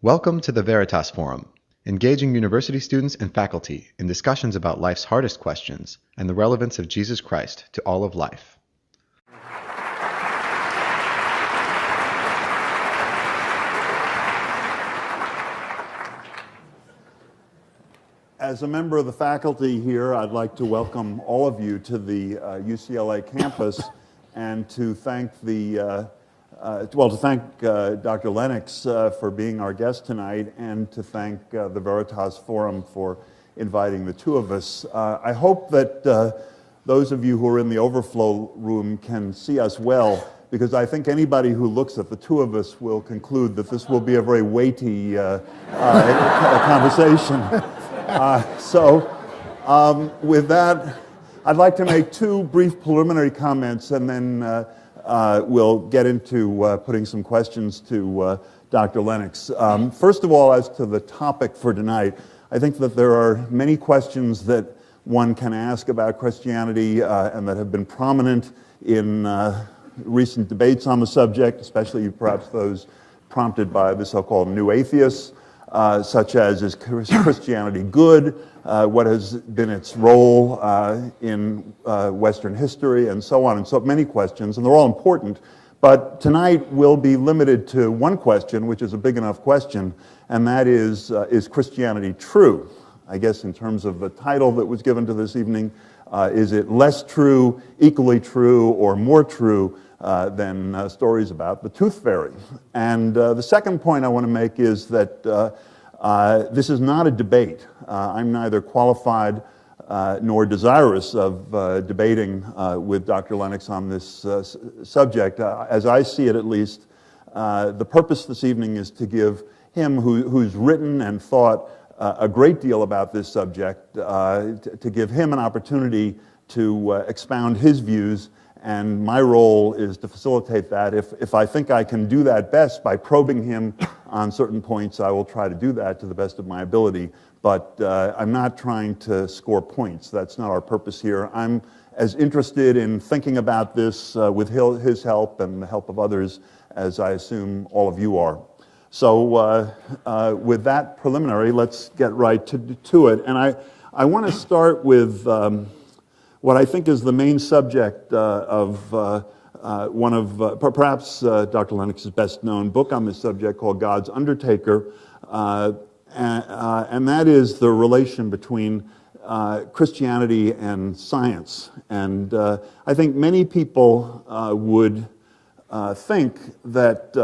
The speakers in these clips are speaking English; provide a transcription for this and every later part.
Welcome to the Veritas Forum, engaging university students and faculty in discussions about life's hardest questions and the relevance of Jesus Christ to all of life. As a member of the faculty here, I'd like to welcome all of you to the UCLA campus and to thank Dr. Lennox for being our guest tonight, and to thank the Veritas Forum for inviting the two of us. I hope that those of you who are in the overflow room can see us well, because I think anybody who looks at the two of us will conclude that this will be a very weighty conversation. With that, I'd like to make two brief preliminary comments, and then we'll get into putting some questions to Dr. Lennox. First of all, as to the topic for tonight, I think that there are many questions that one can ask about Christianity and that have been prominent in recent debates on the subject, especially perhaps those prompted by the so-called new atheists, such as, is Christianity good? What has been its role in Western history, and so on, and so many questions, and they're all important. But tonight we'll be limited to one question, which is a big enough question, and that is Christianity true? I guess in terms of the title that was given to this evening, is it less true, equally true, or more true than stories about the tooth fairy? And the second point I want to make is that this is not a debate. I'm neither qualified nor desirous of debating with Dr. Lennox on this subject. As I see it, at least, the purpose this evening is to give him, who's written and thought a great deal about this subject, to give him an opportunity to expound his views. And my role is to facilitate that. If I think I can do that best by probing him on certain points, I will try to do that to the best of my ability. But I'm not trying to score points. That's not our purpose here. I'm as interested in thinking about this with his help and the help of others as I assume all of you are. So with that preliminary, let's get right to it. And I want to start with what I think is the main subject of one of perhaps Dr. Lennox's best-known book on this subject, called God's Undertaker, and that is the relation between Christianity and science. And I think many people would think that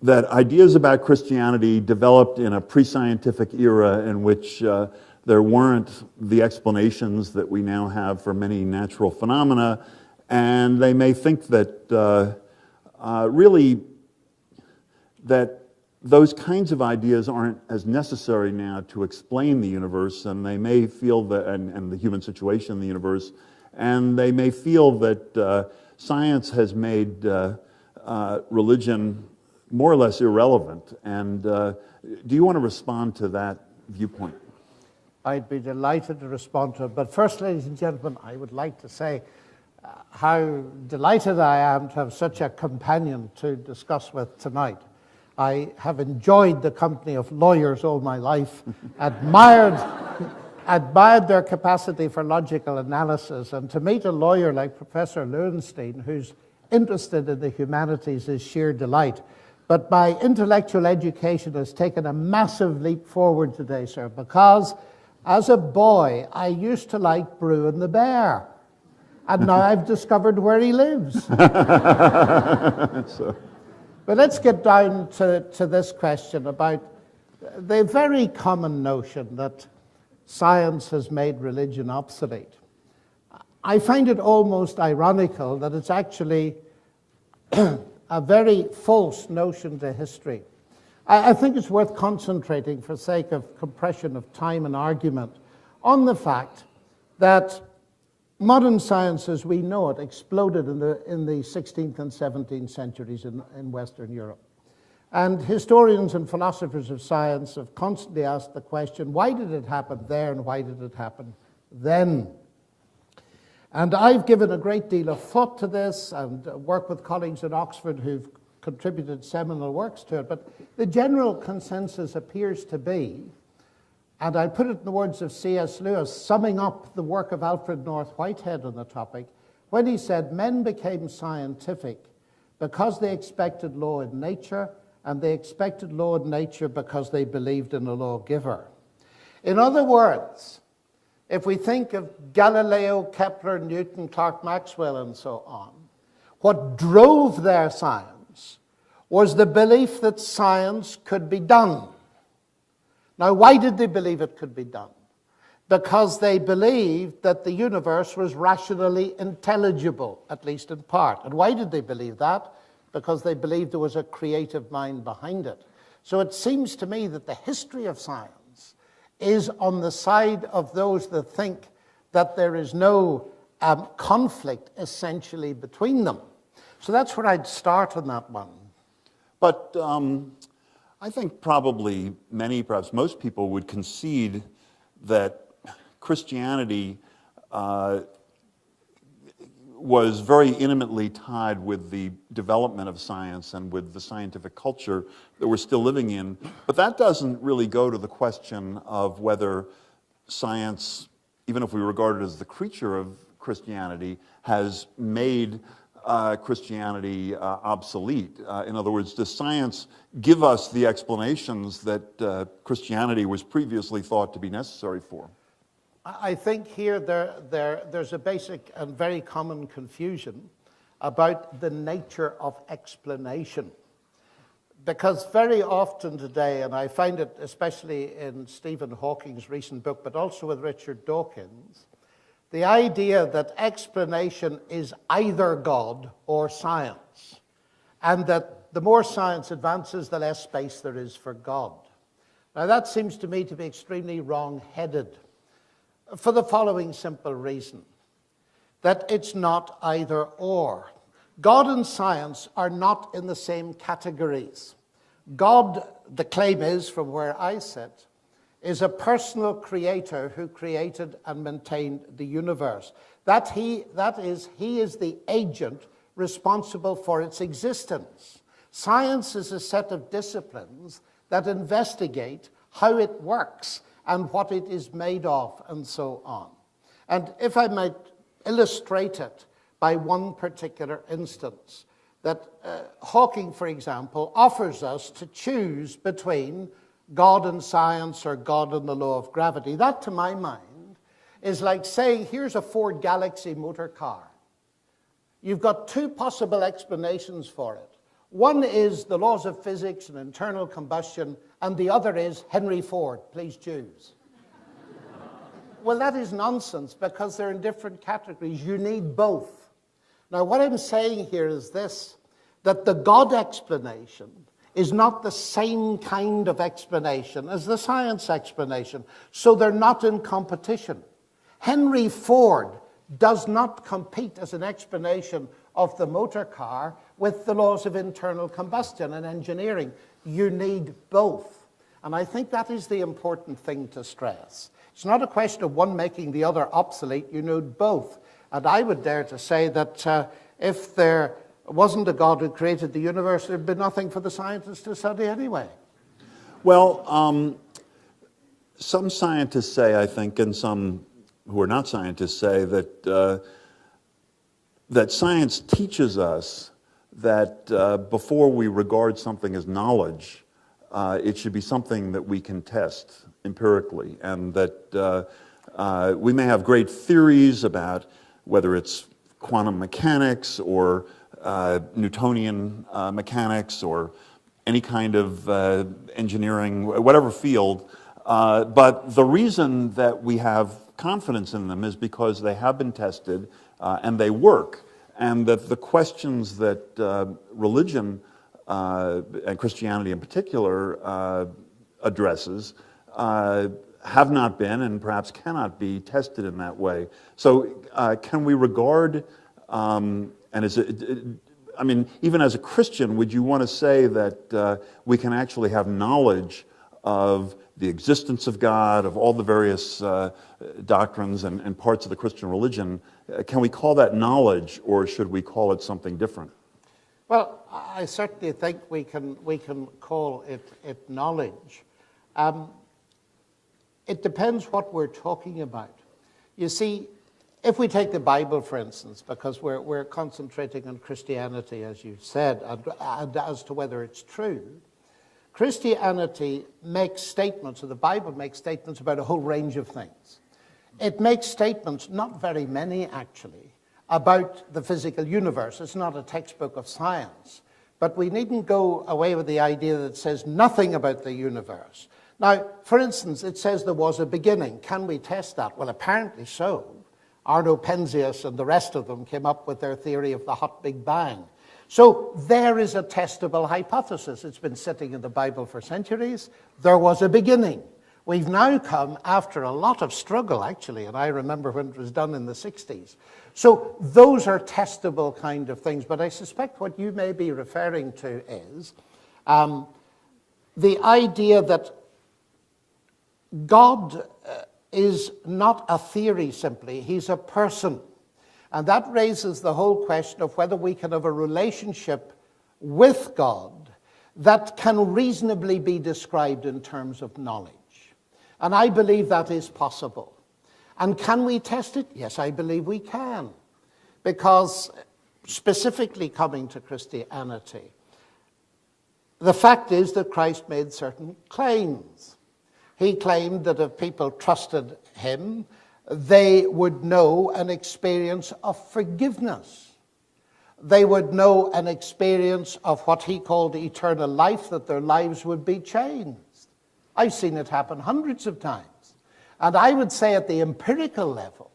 that ideas about Christianity developed in a pre-scientific era in which there weren't the explanations that we now have for many natural phenomena, and they may think that really that those kinds of ideas aren't as necessary now to explain the universe, and they may feel that, and the human situation in the universe, and they may feel that science has made religion more or less irrelevant. And do you want to respond to that viewpoint? I'd be delighted to respond to it. But first, ladies and gentlemen, I would like to say how delighted I am to have such a companion to discuss with tonight. I have enjoyed the company of lawyers all my life, admired their capacity for logical analysis, and to meet a lawyer like Professor Lowenstein, who's interested in the humanities, is sheer delight. But my intellectual education has taken a massive leap forward today, sir, because as a boy, I used to like Bruin the bear, and now I've discovered where he lives. But let's get down to this question about the very common notion that science has made religion obsolete. I find it almost ironical that it's actually a very false notion to history. I think it's worth concentrating, for sake of compression of time and argument, on the fact that modern science as we know it exploded in the 16th and 17th centuries in Western Europe. And historians and philosophers of science have constantly asked the question, why did it happen there and why did it happen then? And I've given a great deal of thought to this and worked with colleagues at Oxford who've contributed seminal works to it. But the general consensus appears to be, and I put it in the words of C.S. Lewis, summing up the work of Alfred North Whitehead on the topic, when he said, men became scientific because they expected law in nature, and they expected law in nature because they believed in a lawgiver. In other words, if we think of Galileo, Kepler, Newton, Clerk Maxwell, and so on, what drove their science was the belief that science could be done. Now, why did they believe it could be done? Because they believed that the universe was rationally intelligible, at least in part. And why did they believe that? Because they believed there was a creative mind behind it. So it seems to me that the history of science is on the side of those that think that there is no conflict essentially between them. So that's where I'd start on that one. But I think probably many, perhaps most people would concede that Christianity was very intimately tied with the development of science and with the scientific culture that we're still living in. But that doesn't really go to the question of whether science, even if we regard it as the creature of Christianity, has made Christianity obsolete. In other words, does science give us the explanations that Christianity was previously thought to be necessary for? I think here there's a basic and very common confusion about the nature of explanation. Because very often today, and I find it especially in Stephen Hawking's recent book, but also with Richard Dawkins, the idea that explanation is either God or science, and that the more science advances, the less space there is for God. Now that seems to me to be extremely wrong-headed, for the following simple reason, that it's not either or. God and science are not in the same categories. God, the claim is, from where I sit, is a personal creator who created and maintained the universe. He is the agent responsible for its existence. Science is a set of disciplines that investigate how it works and what it is made of, and so on. And if I might illustrate it by one particular instance, that Hawking, for example, offers us to choose between God and science or God and the law of gravity. That, to my mind, is like saying, here's a Ford Galaxy motor car. You've got two possible explanations for it. One is the laws of physics and internal combustion, and the other is Henry Ford, please choose. Well, that is nonsense, because they're in different categories. You need both. Now, what I'm saying here is this, that the God explanation is not the same kind of explanation as the science explanation, so they're not in competition. Henry Ford does not compete as an explanation of the motor car with the laws of internal combustion and engineering. You need both. And I think that is the important thing to stress. It's not a question of one making the other obsolete. You need both. And I would dare to say that if there wasn't a God who created the universe, there'd be nothing for the scientists to study anyway. Well, some scientists say, I think, and some who are not scientists say that that science teaches us that before we regard something as knowledge, it should be something that we can test empirically, and that we may have great theories about whether it's quantum mechanics or Newtonian mechanics or any kind of engineering, whatever field, but the reason that we have confidence in them is because they have been tested and they work, and that the questions that religion and Christianity in particular addresses have not been and perhaps cannot be tested in that way. So can we regard, and is it, I mean, even as a Christian, would you want to say that we can actually have knowledge of the existence of God, of all the various doctrines and parts of the Christian religion? Can we call that knowledge, or should we call it something different? Well, I certainly think we can call it knowledge. It depends what we're talking about. You see, if we take the Bible, for instance, because we're concentrating on Christianity, as you've said, and as to whether it's true, Christianity makes statements, or the Bible makes statements about a whole range of things. It makes statements, not very many actually, about the physical universe. It's not a textbook of science. But we needn't go away with the idea that it says nothing about the universe. Now, for instance, it says there was a beginning. Can we test that? Well, apparently so. Arno Penzias and the rest of them came up with their theory of the hot Big Bang. So there is a testable hypothesis. It's been sitting in the Bible for centuries. There was a beginning. We've now come after a lot of struggle, actually, and I remember when it was done in the 60s. So those are testable kind of things, but I suspect what you may be referring to is the idea that God is not a theory simply, he's a person. And that raises the whole question of whether we can have a relationship with God that can reasonably be described in terms of knowledge. And I believe that is possible. And can we test it? Yes, I believe we can. Because specifically coming to Christianity, the fact is that Christ made certain claims. He claimed that if people trusted him, they would know an experience of forgiveness. They would know an experience of what he called eternal life, that their lives would be changed. I've seen it happen hundreds of times. And I would say at the empirical level,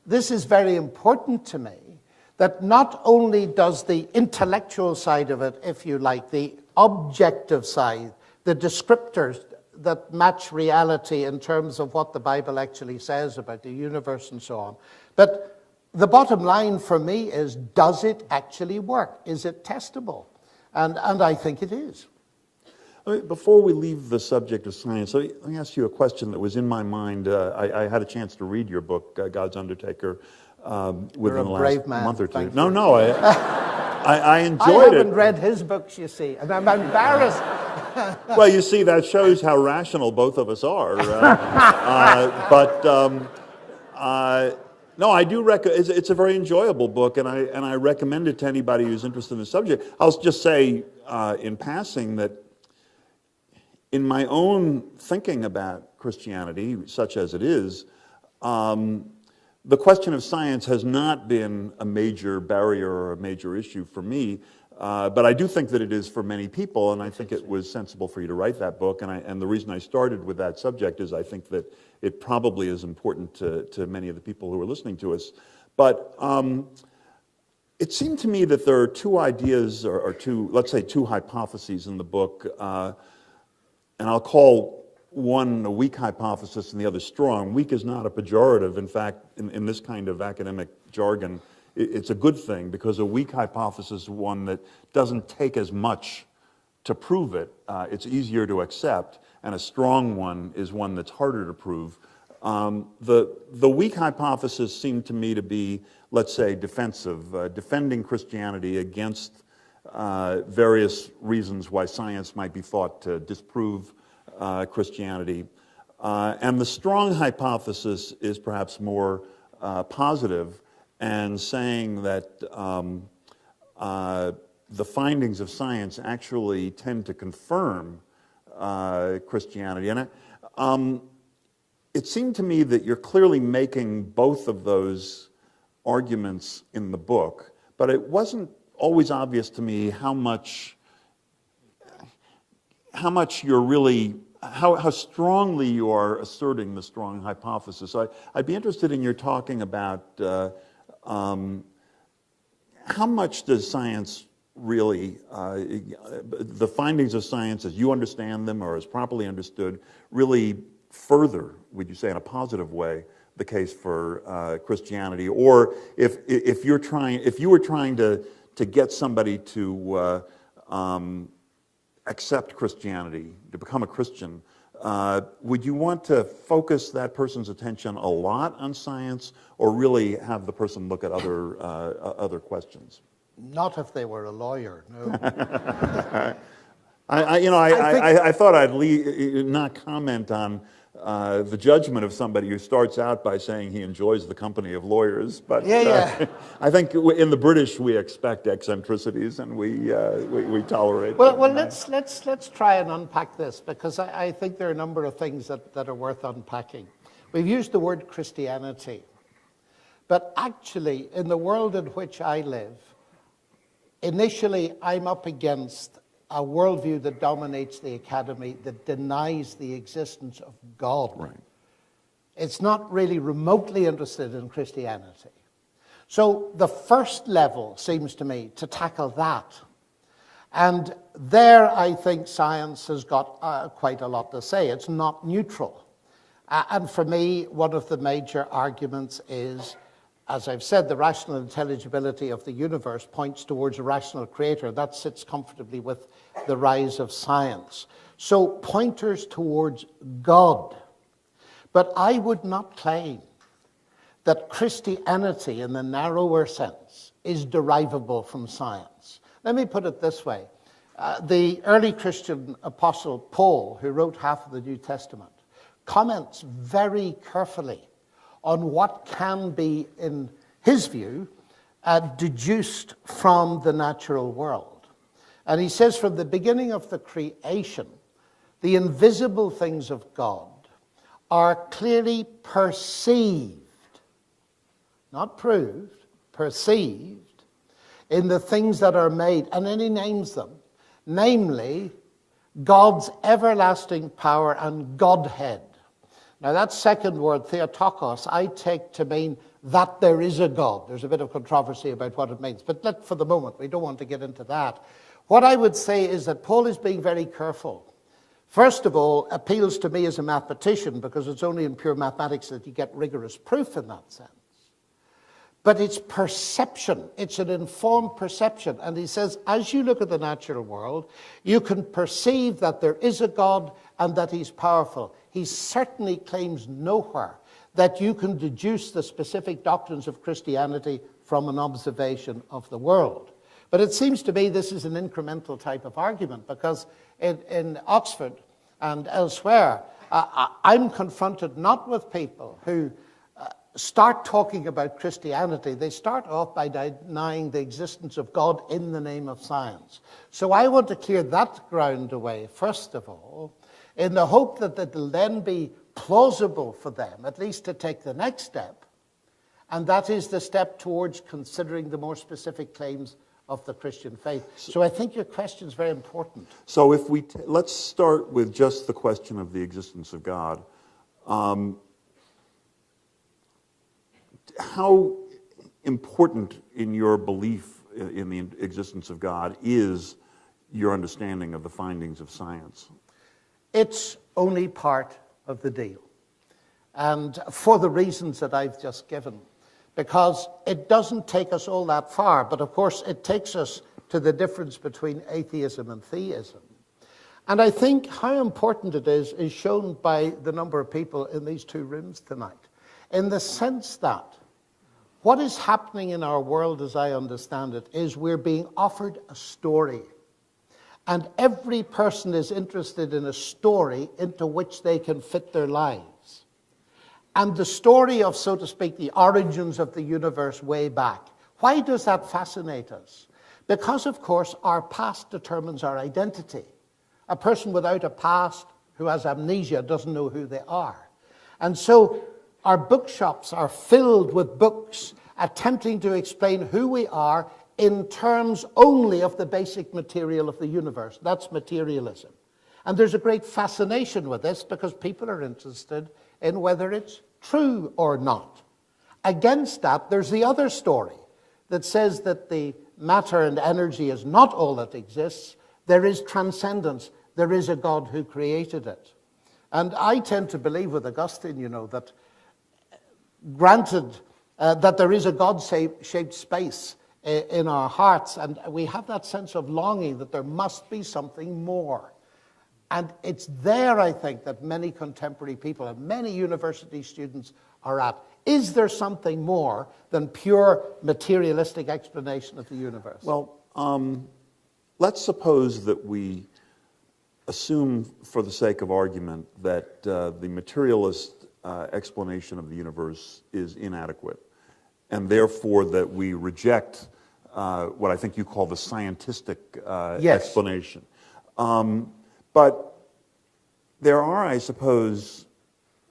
this is very important to me, that not only does the intellectual side of it, if you like, the objective side, the descriptors that match reality in terms of what the Bible actually says about the universe and so on, but the bottom line for me is, does it actually work? Is it testable? And I think it is. Before we leave the subject of science, let me ask you a question that was in my mind. I had a chance to read your book, God's Undertaker, within the last month or two. No, I enjoyed it. I haven't read his books, you see, and I'm embarrassed. Well, you see, that shows how rational both of us are. No, I do it's a very enjoyable book, and I recommend it to anybody who's interested in the subject. I'll just say in passing that in my own thinking about Christianity, such as it is, the question of science has not been a major barrier or a major issue for me, but I do think that it is for many people, and I think it was sensible for you to write that book, and the reason I started with that subject is I think that it probably is important to many of the people who are listening to us. But it seemed to me that there are two ideas, or two, let's say two hypotheses in the book, and I'll call one a weak hypothesis and the other strong. Weak is not a pejorative. In fact, in this kind of academic jargon, it's a good thing, because a weak hypothesis is one that doesn't take as much to prove it. It's easier to accept, and a strong one is one that's harder to prove. The weak hypothesis seemed to me to be, let's say, defensive, defending Christianity against various reasons why science might be thought to disprove Christianity. And the strong hypothesis is perhaps more positive, and saying that the findings of science actually tend to confirm Christianity. And it seemed to me that you're clearly making both of those arguments in the book, but it wasn't always obvious to me how much you're really, how strongly you are asserting the strong hypothesis. So I'd be interested in your talking about how much does science really, the findings of science as you understand them or as properly understood, really further, would you say in a positive way, the case for Christianity? Or if you were trying to get somebody to accept Christianity, to become a Christian, would you want to focus that person's attention a lot on science, or really have the person look at other questions? Not if they were a lawyer, no. I thought I'd not comment on the judgment of somebody who starts out by saying he enjoys the company of lawyers, but I think in the British we expect eccentricities and we tolerate them. Well, let's try and unpack this, because I think there are a number of things that are worth unpacking. We've used the word Christianity, but actually in the world in which I live, initially I'm up against a worldview that dominates the academy, that denies the existence of God. Right. It's not really remotely interested in Christianity. So the first level seems to me to tackle that. And there I think science has got quite a lot to say. It's not neutral. And for me, one of the major arguments is, as I've said, the rational intelligibility of the universe points towards a rational creator. That sits comfortably with the rise of science. So pointers towards God. But I would not claim that Christianity in the narrower sense is derivable from science. Let me put it this way. The early Christian apostle Paul, who wrote half of the New Testament, comments very carefully on what can be, in his view, deduced from the natural world. And he says, from the beginning of the creation, the invisible things of God are clearly perceived, not proved, perceived, in the things that are made. And then he names them, namely, God's everlasting power and Godhead. Now that second word, Theotokos, I take to mean that there is a God. There's a bit of controversy about what it means, but for the moment, we don't want to get into that. What I would say is that Paul is being very careful. First of all, appeals to me as a mathematician, because it's only in pure mathematics that you get rigorous proof in that sense. But it's perception. It's an informed perception. And he says, as you look at the natural world, you can perceive that there is a God and that he's powerful. He certainly claims nowhere that you can deduce the specific doctrines of Christianity from an observation of the world. But it seems to me this is an incremental type of argument, because in Oxford and elsewhere, I'm confronted not with people who start talking about Christianity. They start off by denying the existence of God in the name of science. So I want to clear that ground away, first of all, in the hope that it will then be plausible for them, at least to take the next step, and that is the step towards considering the more specific claims of the Christian faith. So I think your question is very important. So if let's start with just the question of the existence of God. How important in your belief in the existence of God is your understanding of the findings of science? It's only part of the deal. And for the reasons that I've just given, because it doesn't take us all that far, but of course it takes us to the difference between atheism and theism. And I think how important it is shown by the number of people in these two rooms tonight, in the sense that what is happening in our world, as I understand it, is we're being offered a story. And every person is interested in a story into which they can fit their lives. And the story of, so to speak, the origins of the universe way back. Why does that fascinate us? Because, of course, our past determines our identity. A person without a past who has amnesia doesn't know who they are. And so our bookshops are filled with books attempting to explain who we are in terms only of the basic material of the universe. That's materialism. And there's a great fascination with this because people are interested in whether it's true or not. Against that, there's the other story that says that the matter and energy is not all that exists. There is transcendence. There is a God who created it. And I tend to believe with Augustine, that granted that there is a God-shaped space in our hearts, and we have that sense of longing that there must be something more. And it's there, I think, that many contemporary people and many university students are at. Is there something more than pure materialistic explanation of the universe? Well, let's suppose that we assume, for the sake of argument, that the materialist explanation of the universe is inadequate, and therefore that we reject what I think you call the scientific Yes. explanation. But there are, I suppose,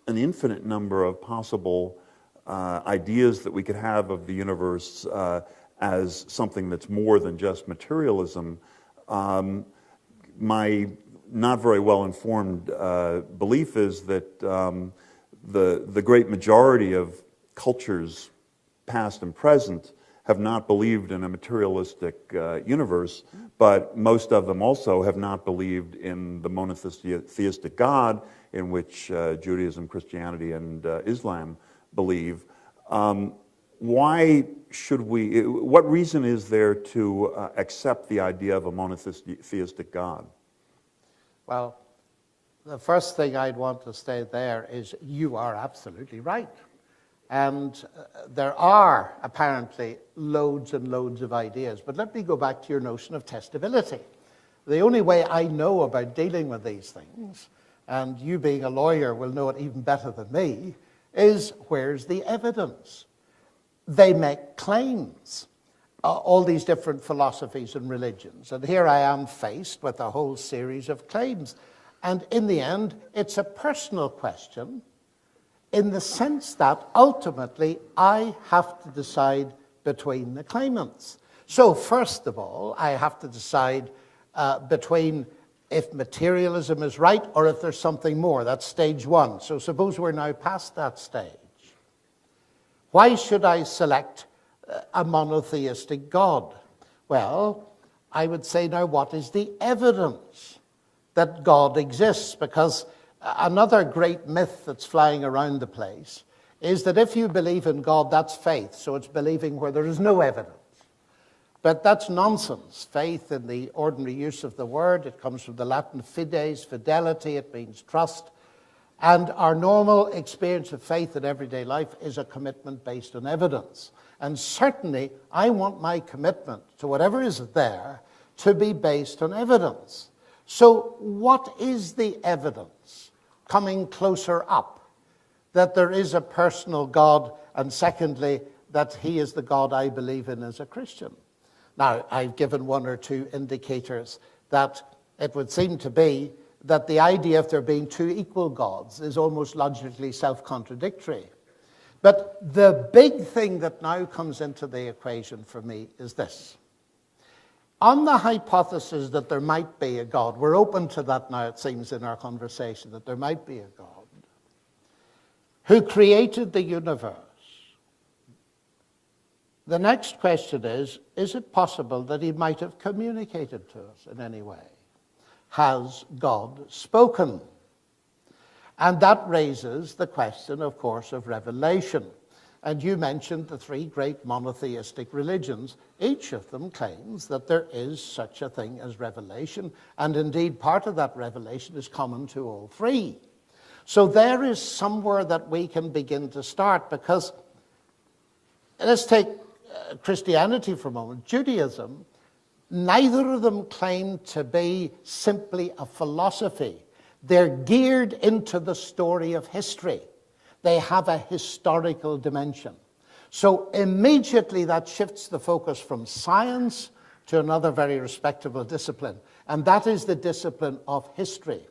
an infinite number of possible ideas that we could have of the universe as something that's more than just materialism. My not very well informed belief is that the great majority of cultures, past and present, have not believed in a materialistic universe, but most of them also have not believed in the monotheistic God in which Judaism, Christianity, and Islam believe. Why should we, what reason is there to accept the idea of a monotheistic God? Well, the first thing I'd want to say there is you are absolutely right. And there are apparently loads and loads of ideas. But let me go back to your notion of testability. The only way I know about dealing with these things, and you being a lawyer will know it even better than me, is where's the evidence? They make claims, all these different philosophies and religions. And here I am faced with a whole series of claims. And in the end, it's a personal question, in the sense that ultimately I have to decide between the claimants. So first of all, I have to decide between if materialism is right or if there's something more. That's stage one. So suppose we're now past that stage. Why should I select a monotheistic God? Well, I would say now, what is the evidence that God exists? Because another great myth that's flying around the place is that if you believe in God, that's faith. So it's believing where there is no evidence. But that's nonsense. Faith, in the ordinary use of the word, it comes from the Latin fides, fidelity, it means trust. And our normal experience of faith in everyday life is a commitment based on evidence. And certainly, I want my commitment to whatever is there to be based on evidence. So what is the evidence coming closer up that there is a personal God, and secondly, that he is the God I believe in as a Christian? Now, I've given one or two indicators that it would seem to be that the idea of there being two equal gods is almost logically self-contradictory. But the big thing that now comes into the equation for me is this. On the hypothesis that there might be a God, we're open to that now, it seems, in our conversation, that there might be a God who created the universe. The next question is it possible that he might have communicated to us in any way? Has God spoken? And that raises the question, of course, of revelation. And you mentioned the three great monotheistic religions. Each of them claims that there is such a thing as revelation, and indeed part of that revelation is common to all three. So there is somewhere that we can begin to start, because let's take Christianity for a moment. Judaism, neither of them claim to be simply a philosophy. They're geared into the story of history. They have a historical dimension. So immediately that shifts the focus from science to another very respectable discipline, and that is the discipline of history.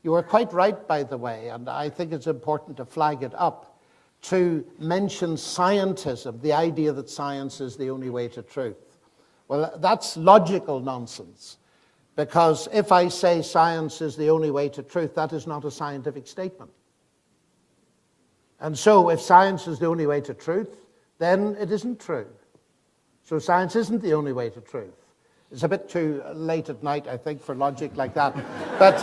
You are quite right, by the way, and I think it's important to flag it up, to mention scientism, the idea that science is the only way to truth. Well, that's logical nonsense, because if I say science is the only way to truth, that is not a scientific statement. And so if science is the only way to truth, then it isn't true. So science isn't the only way to truth. It's a bit too late at night, I think, for logic like that. But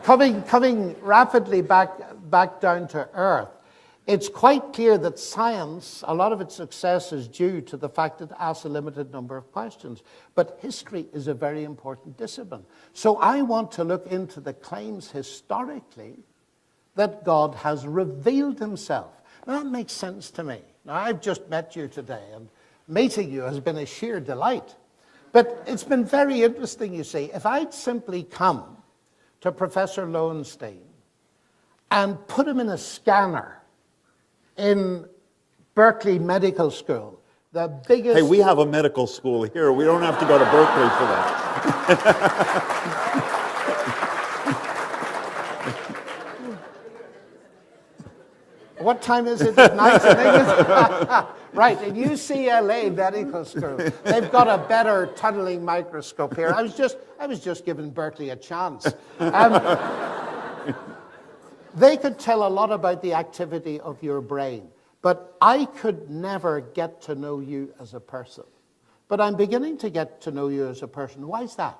coming rapidly back down to earth, it's quite clear that science, a lot of its success is due to the fact that it asks a limited number of questions. But history is a very important discipline. So I want to look into the claims historically that God has revealed himself. Now, that makes sense to me. Now, I've just met you today, and meeting you has been a sheer delight. But it's been very interesting, you see. If I'd simply come to Professor Lowenstein and put him in a scanner in Berkeley Medical School, the biggest... Hey, we have a medical school here. We don't have to go to Berkeley for that. What time is it at night in England? Right, in UCLA Medical School, they've got a better tunneling microscope here. I was just giving Berkeley a chance. They could tell a lot about the activity of your brain, but I could never get to know you as a person. But I'm beginning to get to know you as a person. Why is that?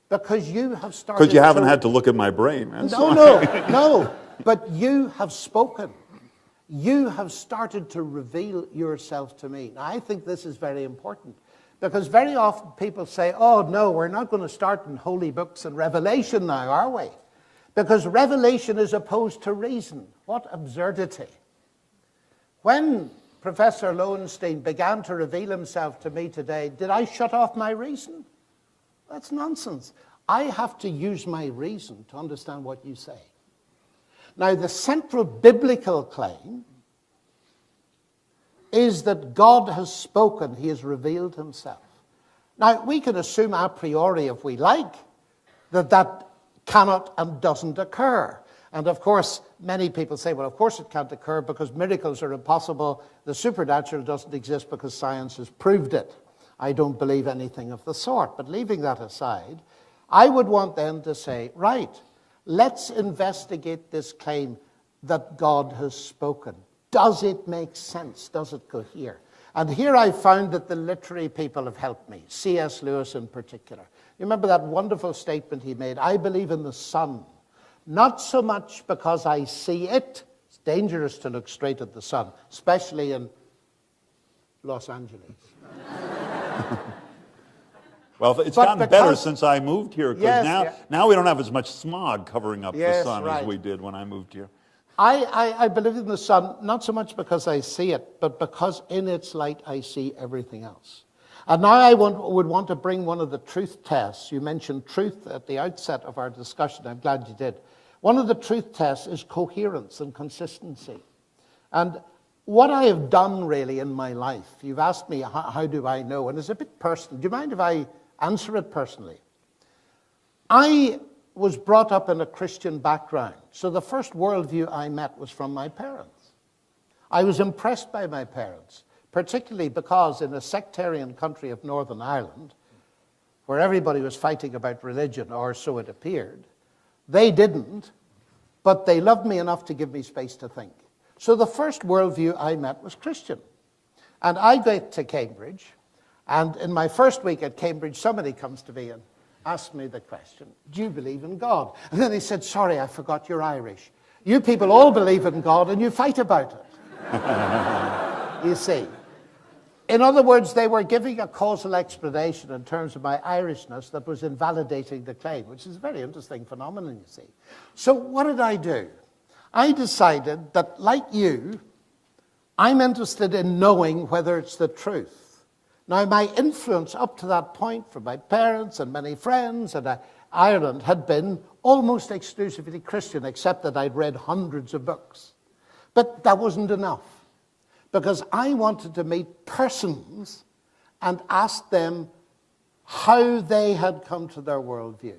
Because you have started... Because you haven't had to look at my brain. No. But you have spoken. You have started to reveal yourself to me. Now, I think this is very important, because very often people say, oh, no, we're not going to start in holy books and Revelation now, are we? Because Revelation is opposed to reason. What absurdity. When Professor Lowenstein began to reveal himself to me today, did I shut off my reason? That's nonsense. I have to use my reason to understand what you say. Now, the central biblical claim is that God has spoken, he has revealed himself. Now, we can assume a priori, if we like, that that cannot and doesn't occur. And of course, many people say, well, of course it can't occur because miracles are impossible. The supernatural doesn't exist because science has proved it. I don't believe anything of the sort. But leaving that aside, I would want then to say, right, let's investigate this claim that God has spoken. Does it make sense? Does it cohere? And here I found that the literary people have helped me, C.S. Lewis in particular. You remember that wonderful statement he made, I believe in the sun, not so much because I see it. It's dangerous to look straight at the sun, especially in Los Angeles. Well, it's gotten better since I moved here, because now we don't have as much smog covering up the sun as we did when I moved here. I believe in the sun, not so much because I see it, but because in its light I see everything else. And now I would want to bring one of the truth tests. You mentioned truth at the outset of our discussion. I'm glad you did. One of the truth tests is coherence and consistency. And what I have done really in my life, you've asked me how do I know, and it's a bit personal. Do you mind if I answer it personally? I was brought up in a Christian background, so the first worldview I met was from my parents. I was impressed by my parents, particularly because in a sectarian country of Northern Ireland, where everybody was fighting about religion, or so it appeared, they didn't, but they loved me enough to give me space to think. So the first worldview I met was Christian. And I get to Cambridge, and in my first week at Cambridge, somebody comes to me and asks me the question, do you believe in God? And then he said, sorry, I forgot you're Irish. You people all believe in God and you fight about it. You see. In other words, they were giving a causal explanation in terms of my Irishness that was invalidating the claim, which is a very interesting phenomenon, you see. So what did I do? I decided that, like you, I'm interested in knowing whether it's the truth. Now, my influence up to that point from my parents and many friends and Ireland had been almost exclusively Christian, except that I'd read hundreds of books. But that wasn't enough, because I wanted to meet persons and ask them how they had come to their worldview.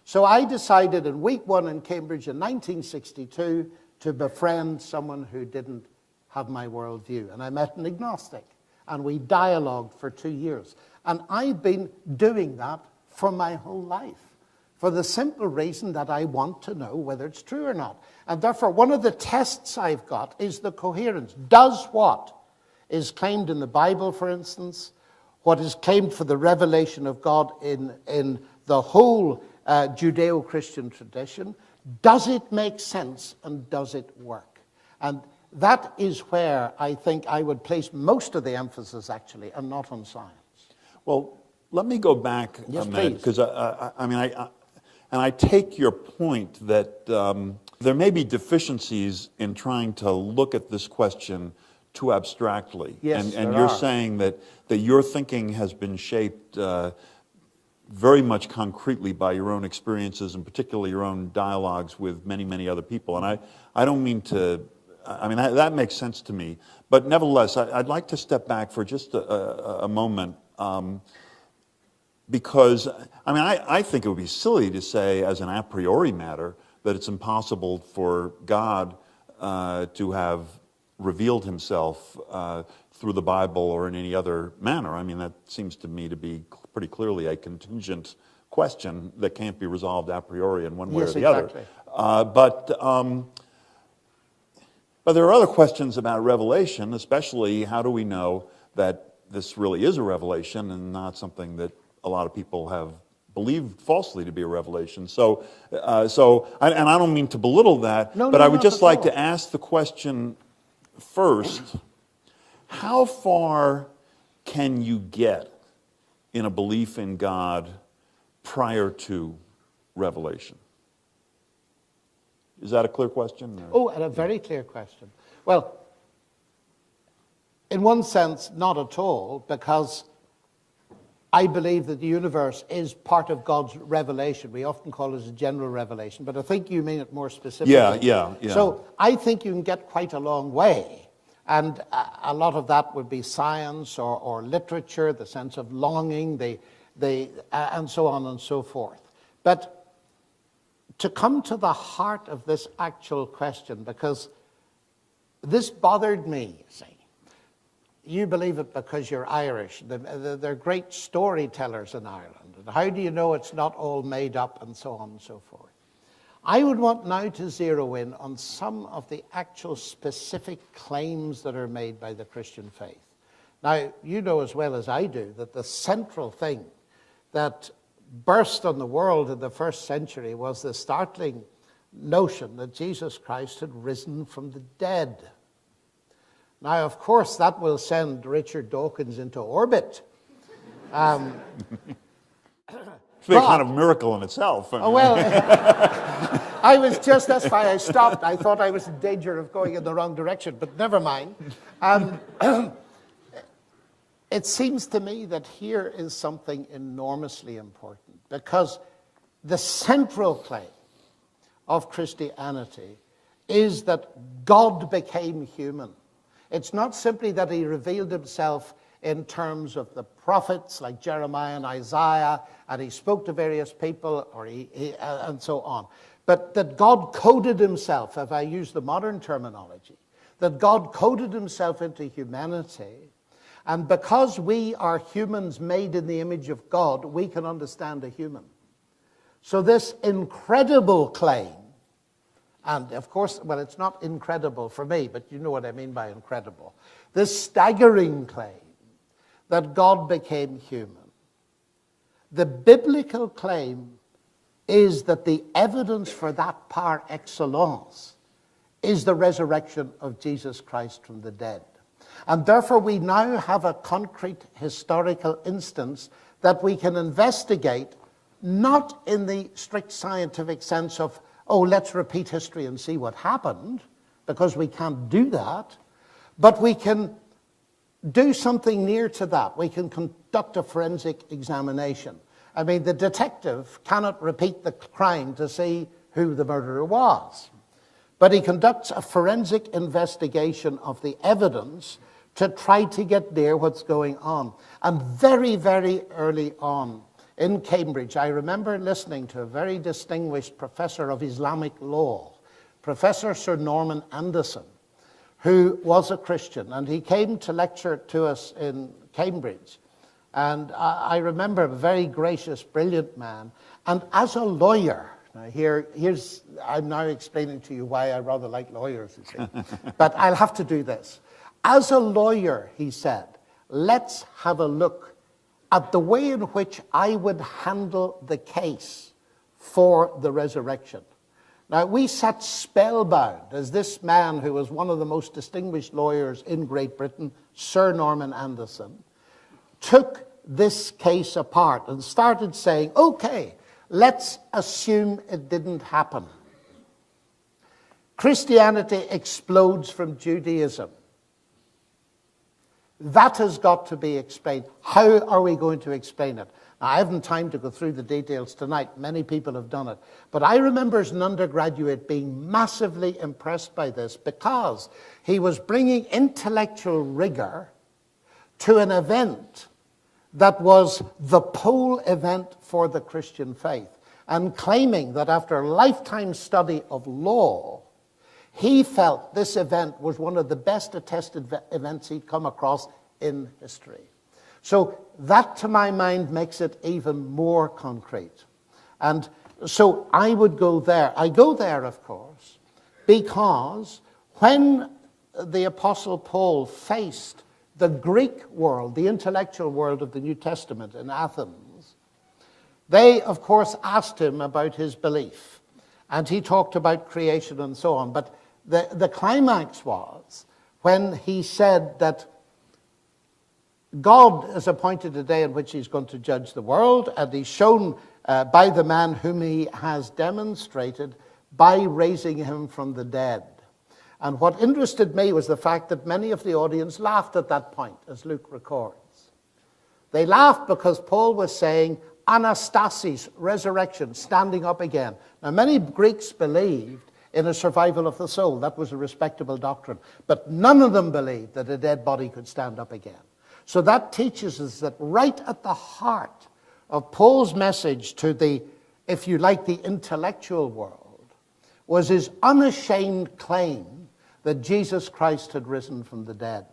So I decided in week one in Cambridge in 1962 to befriend someone who didn't have my worldview. And I met an agnostic, and we dialogued for 2 years. And I've been doing that for my whole life, for the simple reason that I want to know whether it's true or not. And therefore, one of the tests I've got is the coherence. Does what is claimed in the Bible, for instance, what is claimed for the revelation of God in the whole Judeo-Christian tradition, does it make sense and does it work? And that is where I think I would place most of the emphasis, actually, and not on science. Well, let me go back a minute, because I take your point that There may be deficiencies in trying to look at this question too abstractly. Yes, and there you're are. saying that your thinking has been shaped very much concretely by your own experiences, and particularly your own dialogues with many, many other people. And I don't mean to, I mean, that makes sense to me. But nevertheless, I'd like to step back for just a moment, because, I mean, I think it would be silly to say as an a priori matter that it's impossible for God to have revealed himself through the Bible or in any other manner. I mean, that seems to me to be pretty clearly a contingent question that can't be resolved a priori in one way or the exactly. other. But there are other questions about revelation, especially how do we know that this really is a revelation and not something that a lot of people have believed falsely to be a revelation. And I don't mean to belittle that, but I would just like to ask the question first, how far can you get in a belief in God prior to revelation? Is that a clear question? Oh, and a very clear question. Well, in one sense, not at all, because I believe that the universe is part of God's revelation. We often call it a general revelation, but I think you mean it more specifically. Yeah. So I think you can get quite a long way. And a lot of that would be science or literature, the sense of longing, and so on and so forth. But to come to the heart of this actual question, because this bothered me, you see. You believe it because you're Irish. They're great storytellers in Ireland. And how do you know it's not all made up, and so on and so forth? I would want now to zero in on some of the actual specific claims that are made by the Christian faith. Now, you know as well as I do that the central thing that burst on the world in the first century was the startling notion that Jesus Christ had risen from the dead. Now, of course, that will send Richard Dawkins into orbit. It's a kind of miracle in itself. I was just, that's why I stopped. I thought I was in danger of going in the wrong direction, but never mind. It seems to me that here is something enormously important, because the central claim of Christianity is that God became human. It's not simply that he revealed himself in terms of the prophets like Jeremiah and Isaiah, and he spoke to various people, or and so on. But that God coded himself, if I use the modern terminology, that God coded himself into humanity. And because we are humans made in the image of God, we can understand a human. So this incredible claim, and of course, well, it's not incredible for me, but you know what I mean by incredible. This staggering claim that God became human. The biblical claim is that the evidence for that par excellence is the resurrection of Jesus Christ from the dead. And therefore, we now have a concrete historical instance that we can investigate, not in the strict scientific sense of, oh, let's repeat history and see what happened, because we can't do that, but we can do something near to that. We can conduct a forensic examination. I mean, the detective cannot repeat the crime to see who the murderer was, but he conducts a forensic investigation of the evidence to try to get near what's going on. And very, very early on in Cambridge, I remember listening to a very distinguished professor of Islamic law, Professor Sir Norman Anderson, who was a Christian, and he came to lecture to us in Cambridge. And I remember a very gracious, brilliant man. And as a lawyer, now I'm now explaining to you why I rather like lawyers, you see. But I'll have to do this. As a lawyer, he said, let's have a look at the way in which I would handle the case for the resurrection. Now, we sat spellbound as this man, who was one of the most distinguished lawyers in Great Britain, Sir Norman Anderson, took this case apart and started saying, okay, let's assume it didn't happen. Christianity explodes from Judaism. That has got to be explained. How are we going to explain it? Now, I haven't time to go through the details tonight. Many people have done it. But I remember as an undergraduate being massively impressed by this because he was bringing intellectual rigor to an event that was the pole event for the Christian faith, and claiming that after a lifetime study of law, he felt this event was one of the best attested events he'd come across in history. So that, to my mind, makes it even more concrete. And so I would go there. I go there, of course, because when the Apostle Paul faced the Greek world, the intellectual world of the New Testament in Athens, they, of course, asked him about his belief. And he talked about creation and so on. But the climax was when he said that God has appointed a day in which he's going to judge the world, and he's shown by the man whom he has demonstrated by raising him from the dead. And what interested me was the fact that many of the audience laughed at that point, as Luke records. They laughed because Paul was saying, anastasis, resurrection, standing up again. Now, many Greeks believed in a survival of the soul. That was a respectable doctrine. But none of them believed that a dead body could stand up again. So that teaches us that right at the heart of Paul's message to the, if you like, the intellectual world, was his unashamed claim that Jesus Christ had risen from the dead.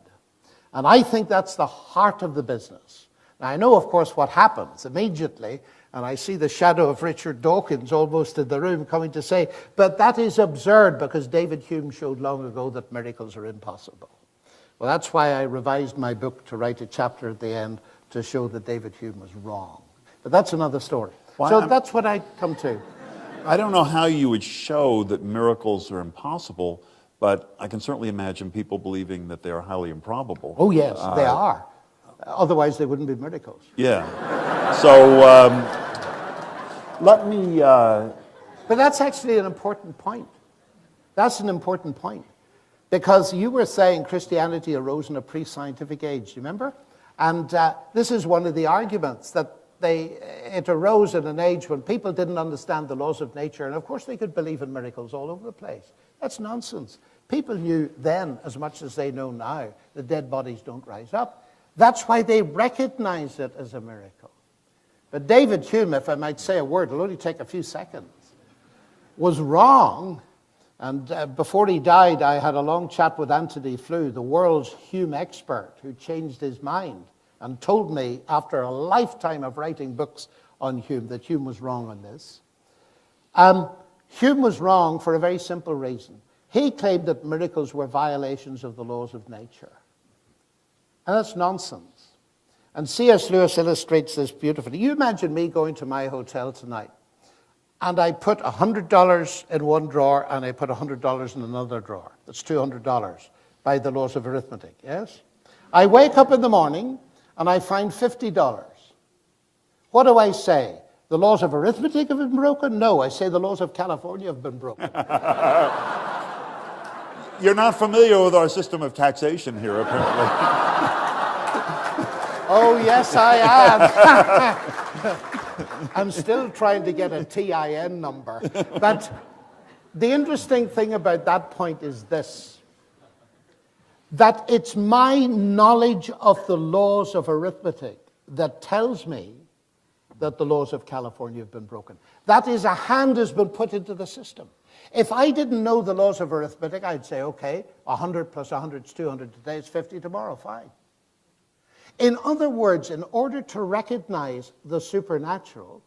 And I think that's the heart of the business. Now, I know, of course, what happens immediately, and I see the shadow of Richard Dawkins almost in the room coming to say, but that is absurd because David Hume showed long ago that miracles are impossible. Well, that's why I revised my book to write a chapter at the end to show that David Hume was wrong. But that's another story. Well, that's what I come to. I don't know how you would show that miracles are impossible, but I can certainly imagine people believing that they are highly improbable. Oh, yes, they are. Otherwise, they wouldn't be miracles. Yeah. So let me... But that's actually an important point. That's an important point. Because you were saying Christianity arose in a pre-scientific age, do you remember? And this is one of the arguments, that it arose in an age when people didn't understand the laws of nature, and of course they could believe in miracles all over the place. That's nonsense. People knew then, as much as they know now, that dead bodies don't rise up. That's why they recognized it as a miracle. But David Hume, if I might say a word, it'll only take a few seconds, was wrong. And before he died, I had a long chat with Anthony Flew, the world's Hume expert, who changed his mind and told me, after a lifetime of writing books on Hume, that Hume was wrong on this. Hume was wrong for a very simple reason. He claimed that miracles were violations of the laws of nature. And that's nonsense. And C.S. Lewis illustrates this beautifully. You imagine me going to my hotel tonight, and I put $100 in one drawer, and I put $100 in another drawer. That's $200 by the laws of arithmetic, yes? I wake up in the morning, and I find $50. What do I say? The laws of arithmetic have been broken? No, I say the laws of California have been broken. You're not familiar with our system of taxation here, apparently. Oh, yes, I am. I'm still trying to get a TIN number. But the interesting thing about that point is this, that it's my knowledge of the laws of arithmetic that tells me that the laws of California have been broken. That is, a hand has been put into the system. If I didn't know the laws of arithmetic, I'd say, okay, 100 plus 100 is 200 today, it's 50 tomorrow, fine. In other words, in order to recognize the supernatural,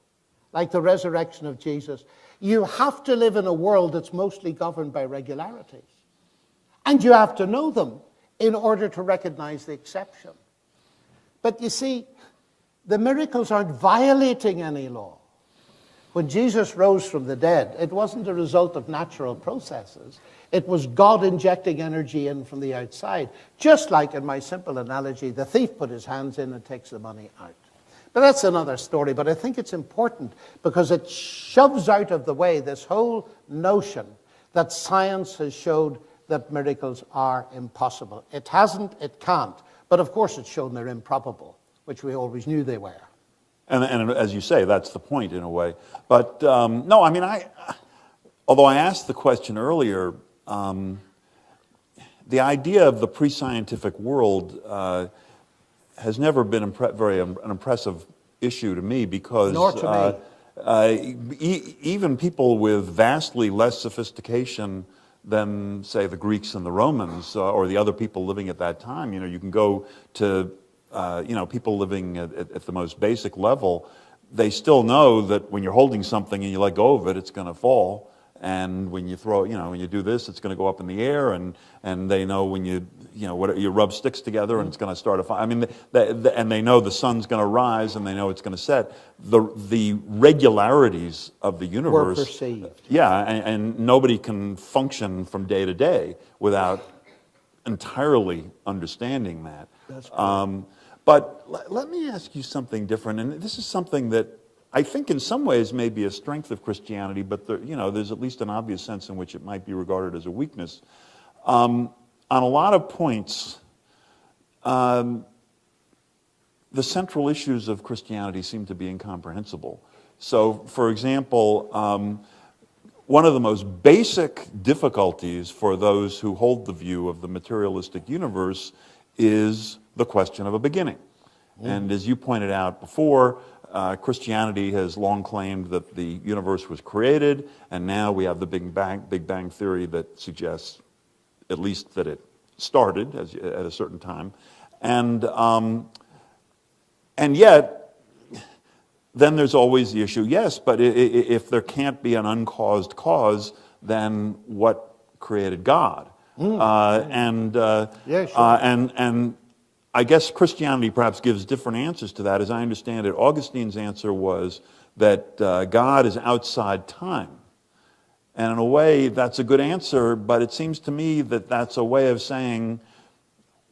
like the resurrection of Jesus, you have to live in a world that's mostly governed by regularities. And you have to know them in order to recognize the exception. But you see, the miracles aren't violating any law. When Jesus rose from the dead, it wasn't a result of natural processes. It was God injecting energy in from the outside. Just like, in my simple analogy, the thief put his hands in and takes the money out. But that's another story, but I think it's important because it shoves out of the way this whole notion that science has showed that miracles are impossible. It hasn't, it can't. But of course it's shown they're improbable, which we always knew they were. And as you say, that's the point in a way. But no, I mean, although I asked the question earlier, the idea of the pre-scientific world has never been an impressive issue to me, because Nor to me. Even people with vastly less sophistication than, say, the Greeks and the Romans or the other people living at that time, you can go to people living at the most basic level, they still know that when you're holding something and you let go of it, it's going to fall. And when you throw, when you do this, it's going to go up in the air. And they know when you rub sticks together and it's going to start a fire. I mean, and they know the sun's going to rise and they know it's going to set. The regularities of the universe were perceived. Yeah, and nobody can function from day to day without entirely understanding that. That's correct. But let me ask you something different, and this is something that I think in some ways may be a strength of Christianity, but there's at least an obvious sense in which it might be regarded as a weakness. On a lot of points, the central issues of Christianity seem to be incomprehensible. So, for example, one of the most basic difficulties for those who hold the view of the materialistic universe is the question of a beginning. And as you pointed out before, Christianity has long claimed that the universe was created, and now we have the Big Bang theory that suggests at least that it started at a certain time. And yet, then there's always the issue, yes, but if there can't be an uncaused cause, then what created God? Yeah, sure. And I guess Christianity perhaps gives different answers to that. As I understand it, Augustine's answer was that God is outside time. And in a way, that's a good answer, but it seems to me that that's a way of saying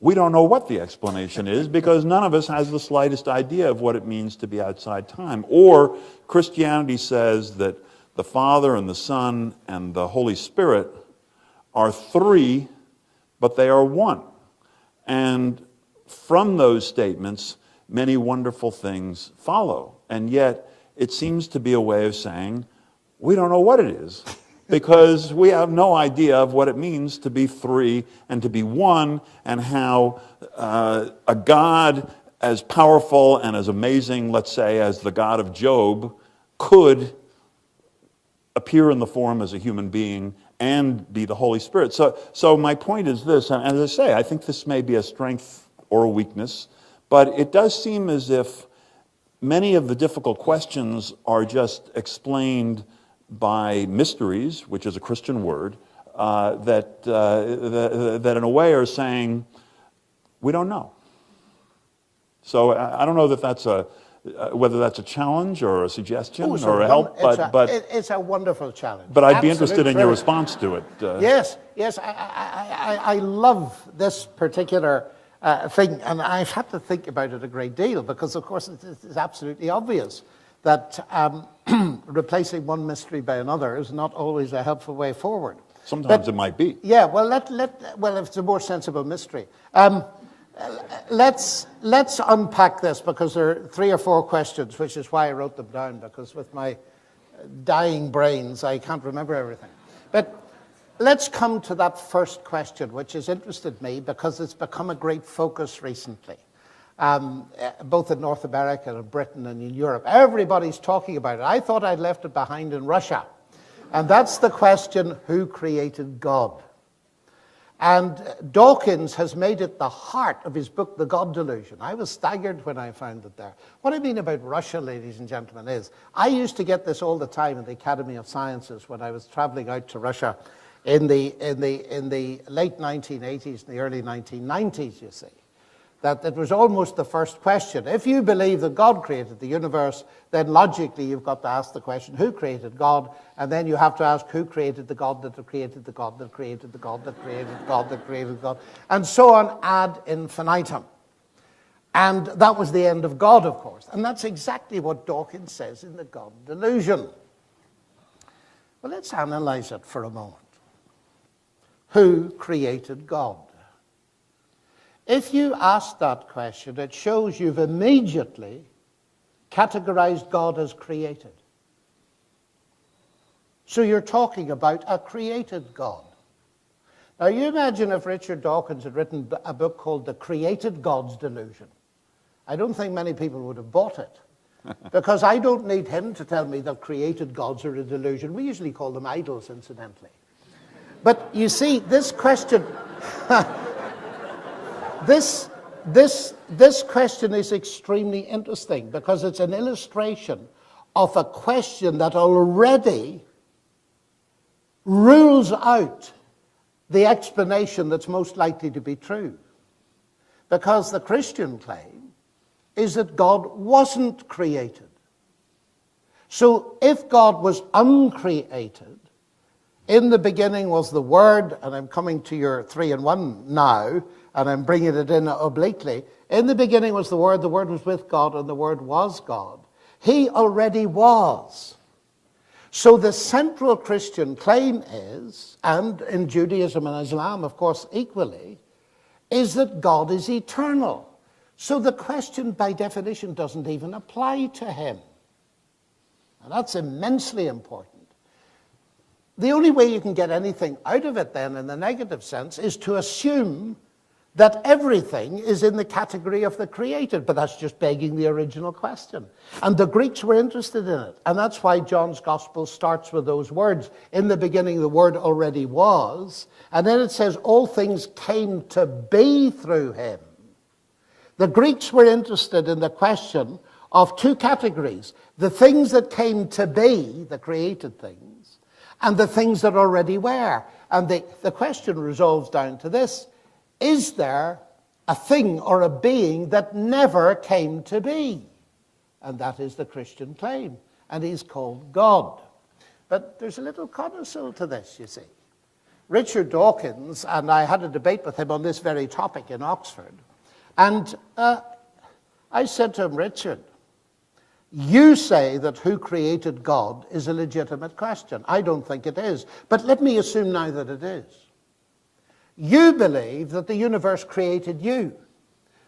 we don't know what the explanation is, because none of us has the slightest idea of what it means to be outside time. Or Christianity says that the Father and the Son and the Holy Spirit are three, but they are one. And from those statements, many wonderful things follow. And yet, it seems to be a way of saying, we don't know what it is, because we have no idea of what it means to be three and to be one, and how a God as powerful and as amazing, let's say, as the God of Job, could appear in the form as a human being and be the Holy Spirit. So my point is this, and as I say, I think this may be a strength or a weakness, but it does seem as if many of the difficult questions are just explained by mysteries, which is a Christian word, that in a way are saying, we don't know. So I don't know that that's whether that's a challenge or a suggestion or a help, but it's a wonderful challenge. But I'd be interested in your response to it. Yes, I love this particular thing, and I've had to think about it a great deal, because of course it's absolutely obvious that replacing one mystery by another is not always a helpful way forward. Sometimes it might be. Yeah, well, if it's a more sensible mystery. Let's unpack this, because there are 3 or 4 questions, which is why I wrote them down, because with my dying brains, I can't remember everything. But let's come to that first question, which has interested me because it's become a great focus recently, both in North America and Britain and in Europe. Everybody's talking about it. I thought I'd left it behind in Russia. And that's the question, who created God? And Dawkins has made it the heart of his book, The God Delusion. I was staggered when I found it there. What I mean about Russia, ladies and gentlemen, is I used to get this all the time in the Academy of Sciences when I was traveling out to Russia in the late 1980s and the early 1990s, you see. That it was almost the first question. If you believe that God created the universe, then logically you've got to ask the question, who created God? And then you have to ask, who created the God that created the God that created the God that created God that created God? And so on ad infinitum. And that was the end of God, of course. And that's exactly what Dawkins says in The God Delusion. Well, let's analyze it for a moment. who created God? If you ask that question, it shows you've immediately categorized God as created. So you're talking about a created God. Now you imagine if Richard Dawkins had written a book called The Created God's Delusion. I don't think many people would have bought it, because I don't need him to tell me that created gods are a delusion. We usually call them idols, incidentally. But you see, this question, this question is extremely interesting because it's an illustration of a question that already rules out the explanation that's most likely to be true. Because the Christian claim is that God wasn't created. So if God was uncreated, in the beginning was the Word, and I'm coming to your 3-in-1 now, and I'm bringing it in obliquely. In the beginning was the Word was with God, and the Word was God. He already was. So the central Christian claim is, and in Judaism and Islam, of course, equally, is that God is eternal. So the question, by definition, doesn't even apply to him. And that's immensely important. The only way you can get anything out of it then, in the negative sense, is to assume that everything is in the category of the created, but that's just begging the original question. And the Greeks were interested in it, and that's why John's Gospel starts with those words. In the beginning, the Word already was, and then it says, all things came to be through him. The Greeks were interested in the question of two categories, the things that came to be, the created things, and the things that already were. And the question resolves down to this: is there a thing or a being that never came to be? And that is the Christian claim. And he's called God. But there's a little codicil to this, you see. Richard Dawkins, and I had a debate with him on this very topic in Oxford. And I said to him, Richard, you say that who created God is a legitimate question. I don't think it is. But let me assume now that it is. You believe that the universe created you.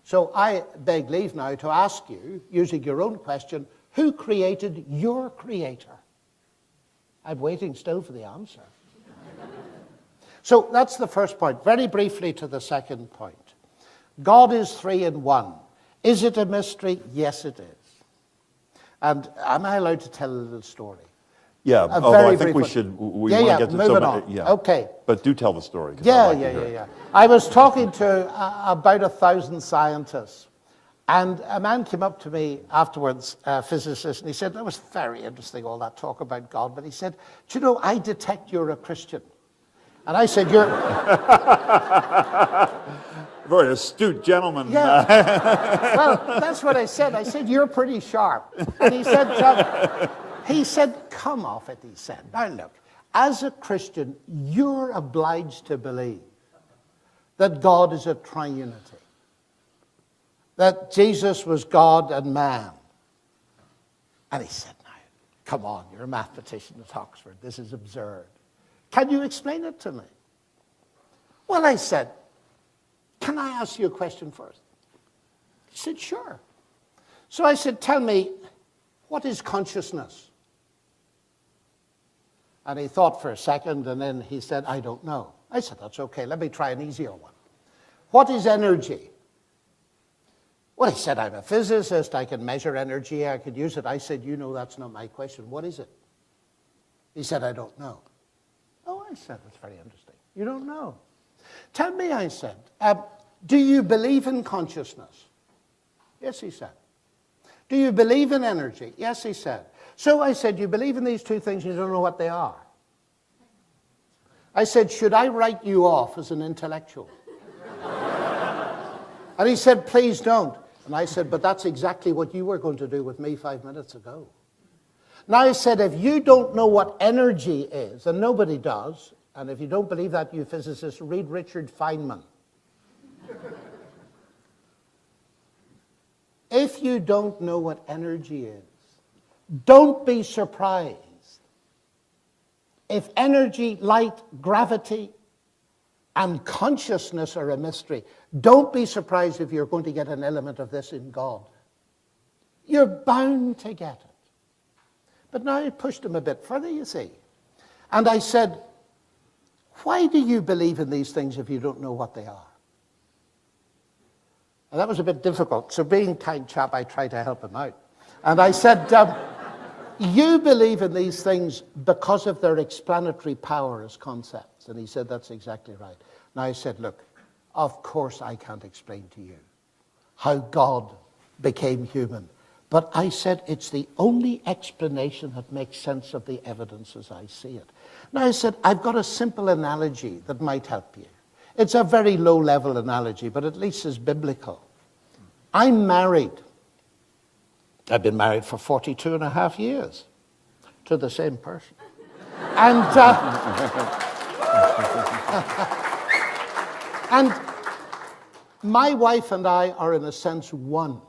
So I beg leave now to ask you, using your own question, who created your creator? I'm waiting still for the answer. So that's the first point. Very briefly to the second point. God is 3-in-1. Is it a mystery? Yes, it is. And am I allowed to tell a little story? Yeah, although I think we should, we want to get to moving on. Yeah. Okay. But do tell the story. Yeah. I was talking to about 1,000 scientists, and a man came up to me afterwards, a physicist, and he said, that was very interesting, all that talk about God, but he said, do you know, I detect you're a Christian. And I said, you're... Very astute gentleman. Yeah. Well, that's what I said. I said, you're pretty sharp. And he said, come off it, he said. Now look, as a Christian, you're obliged to believe that God is a triunity. That Jesus was God and man. And he said, now, come on, you're a mathematician at Oxford. This is absurd. Can you explain it to me? Well, I said, can I ask you a question first? He said, sure. So I said, tell me, what is consciousness? And he thought for a second, and then he said, I don't know. I said, that's okay, let me try an easier one. What is energy? Well, he said, I'm a physicist, I can measure energy, I could use it. I said, you know, that's not my question. What is it? He said, I don't know. Oh, I said, that's very interesting. You don't know. Tell me, I said, do you believe in consciousness? Yes, he said. Do you believe in energy? Yes, he said. So I said, you believe in these two things, you don't know what they are. I said, should I write you off as an intellectual? And he said, please don't. And I said, but that's exactly what you were going to do with me 5 minutes ago. Now I said, if you don't know what energy is, and nobody does, and if you don't believe that, you physicists, read Richard Feynman. If you don't know what energy is, don't be surprised if energy, light, gravity, and consciousness are a mystery. Don't be surprised if you're going to get an element of this in God. You're bound to get it. But now I pushed him a bit further, you see. And I said, why do you believe in these things if you don't know what they are? And that was a bit difficult. So being a kind chap, I tried to help him out. And I said, you believe in these things because of their explanatory power as concepts. And he said, that's exactly right. Now I said, look, of course I can't explain to you how God became human. But I said, it's the only explanation that makes sense of the evidence as I see it. Now I said, I've got a simple analogy that might help you. It's a very low-level analogy, but at least it's biblical. I'm married. I've been married for 42 and a half years to the same person. And, and my wife and I are, in a sense, one.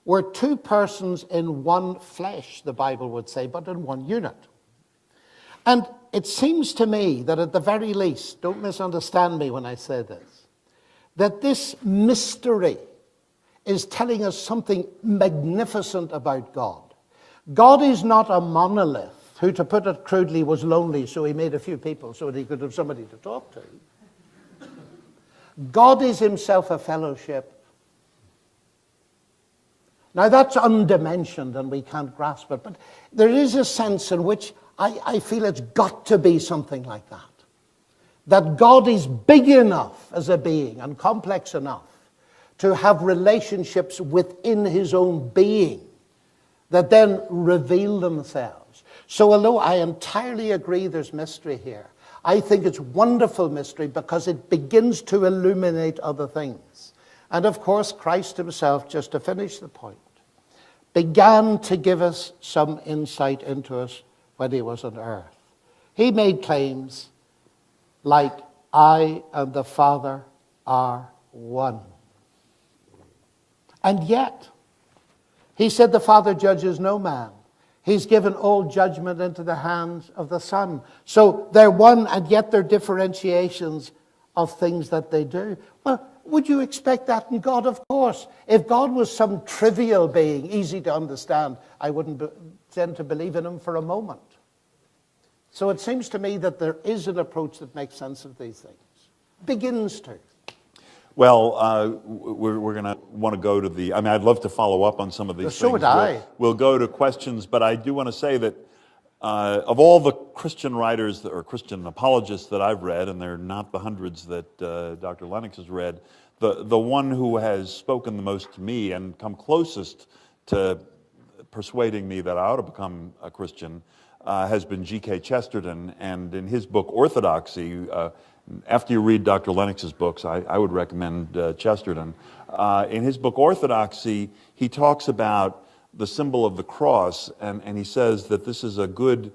We're two persons in one flesh, the Bible would say, but in one unit. And it seems to me that at the very least, don't misunderstand me when I say this, that this mystery is telling us something magnificent about God. God is not a monolith who, to put it crudely, was lonely, so he made a few people so that he could have somebody to talk to. God is himself a fellowship. Now that's undimensioned and we can't grasp it, but there is a sense in which I feel it's got to be something like that. That God is big enough as a being and complex enough to have relationships within his own being that then reveal themselves. So although I entirely agree there's mystery here, I think it's wonderful mystery because it begins to illuminate other things. And of course, Christ himself, just to finish the point, began to give us some insight into us when he was on earth. He made claims like, I and the Father are one. And yet, he said the Father judges no man. He's given all judgment into the hands of the Son. So they're one, and yet they're differentiations of things that they do. Well, would you expect that in God? Of course. If God was some trivial being, easy to understand, I wouldn't tend to believe in him for a moment. So it seems to me that there is an approach that makes sense of these things. Begins to. Well, we're going to want to go to the, I mean, I'd love to follow up on some of these things. So would I. We'll go to questions, but I do want to say that of all the Christian writers or Christian apologists that I've read, and they're not the hundreds that Dr. Lennox has read, the one who has spoken the most to me and come closest to persuading me that I ought to become a Christian has been G.K. Chesterton. And in his book, Orthodoxy, after you read Dr. Lennox's books, I would recommend Chesterton. In his book, Orthodoxy, he talks about the symbol of the cross, and he says that this is a good,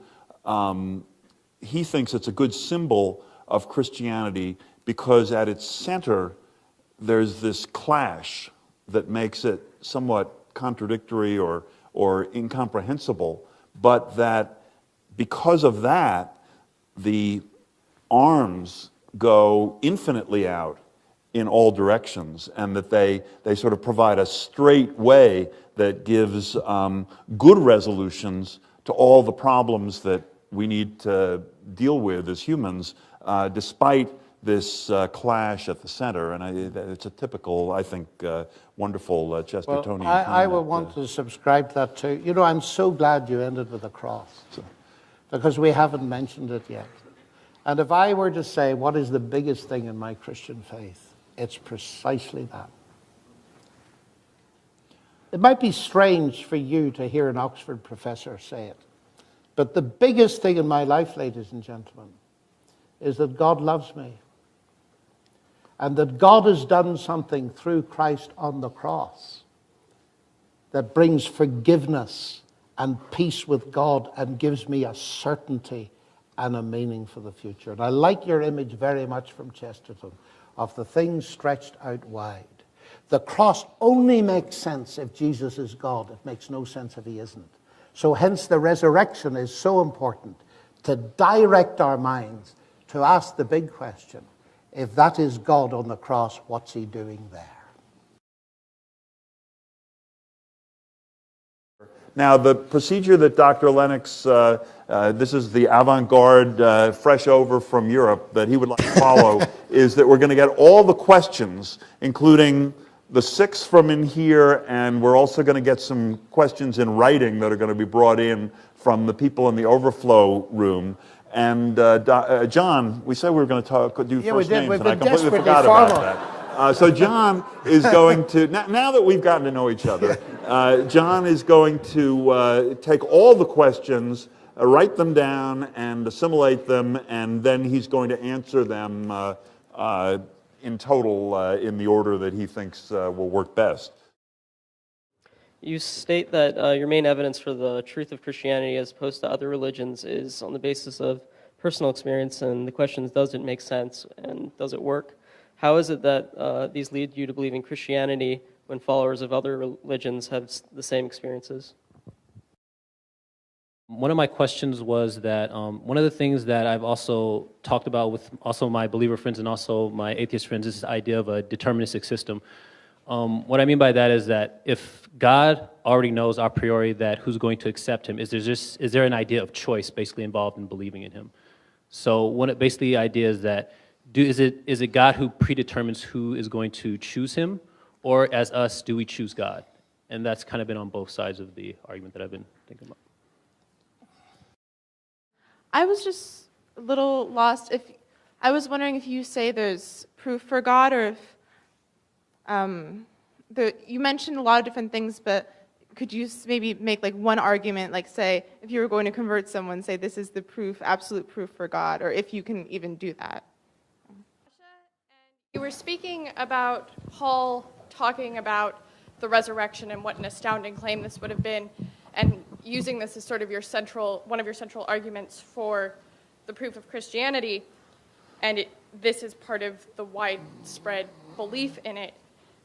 he thinks it's a good symbol of Christianity because at its center there's this clash that makes it somewhat contradictory or incomprehensible, but that because of that, the arms go infinitely out in all directions, and that they sort of provide a straight way that gives good resolutions to all the problems that we need to deal with as humans, despite this clash at the center. And it's a typical, I think, wonderful Chestertonian comment. I will want to subscribe to that too. You know, I'm so glad you ended with the cross, because we haven't mentioned it yet. And if I were to say, what is the biggest thing in my Christian faith? It's precisely that. It might be strange for you to hear an Oxford professor say it, but the biggest thing in my life, ladies and gentlemen, is that God loves me. And that God has done something through Christ on the cross that brings forgiveness and peace with God and gives me a certainty and a meaning for the future. And I like your image very much from Chesterton of the things stretched out wide. The cross only makes sense if Jesus is God. It makes no sense if he isn't. So hence the resurrection is so important to direct our minds to ask the big question. If that is God on the cross, what's he doing there? Now, the procedure that Dr. Lennox, this is the avant-garde, fresh over from Europe, that he would like to follow, is that we're going to get all the questions, including the 6 from in here, and we're also going to get some questions in writing that are going to be brought in from the people in the overflow room. And John, we said we were going to do first names, and I completely forgot about that. So John is going to, now that we've gotten to know each other, John is going to take all the questions, write them down and assimilate them, and then he's going to answer them in total in the order that he thinks will work best. You state that your main evidence for the truth of Christianity as opposed to other religions is on the basis of personal experience, and the question is, does it make sense and does it work? How is it that these lead you to believe in Christianity when followers of other religions have the same experiences? One of my questions was that one of the things that I've also talked about with also my believer friends and also my atheist friends is this idea of a deterministic system. What I mean by that is that if God already knows a priori that who's going to accept him, is there an idea of choice basically involved in believing in him? So basically the idea is that is it God who predetermines who is going to choose him, or as us, do we choose God? And that's kind of been on both sides of the argument that I've been thinking about. I was just a little lost. I was wondering if you say there's proof for God, or if you mentioned a lot of different things, but could you maybe make like one argument, like say if you were going to convert someone, say this is the proof, absolute proof for God, or if you can even do that? You were speaking about Paul talking about the resurrection and what an astounding claim this would have been, and using this as sort of one of your central arguments for the proof of Christianity, and this is part of the widespread belief in it.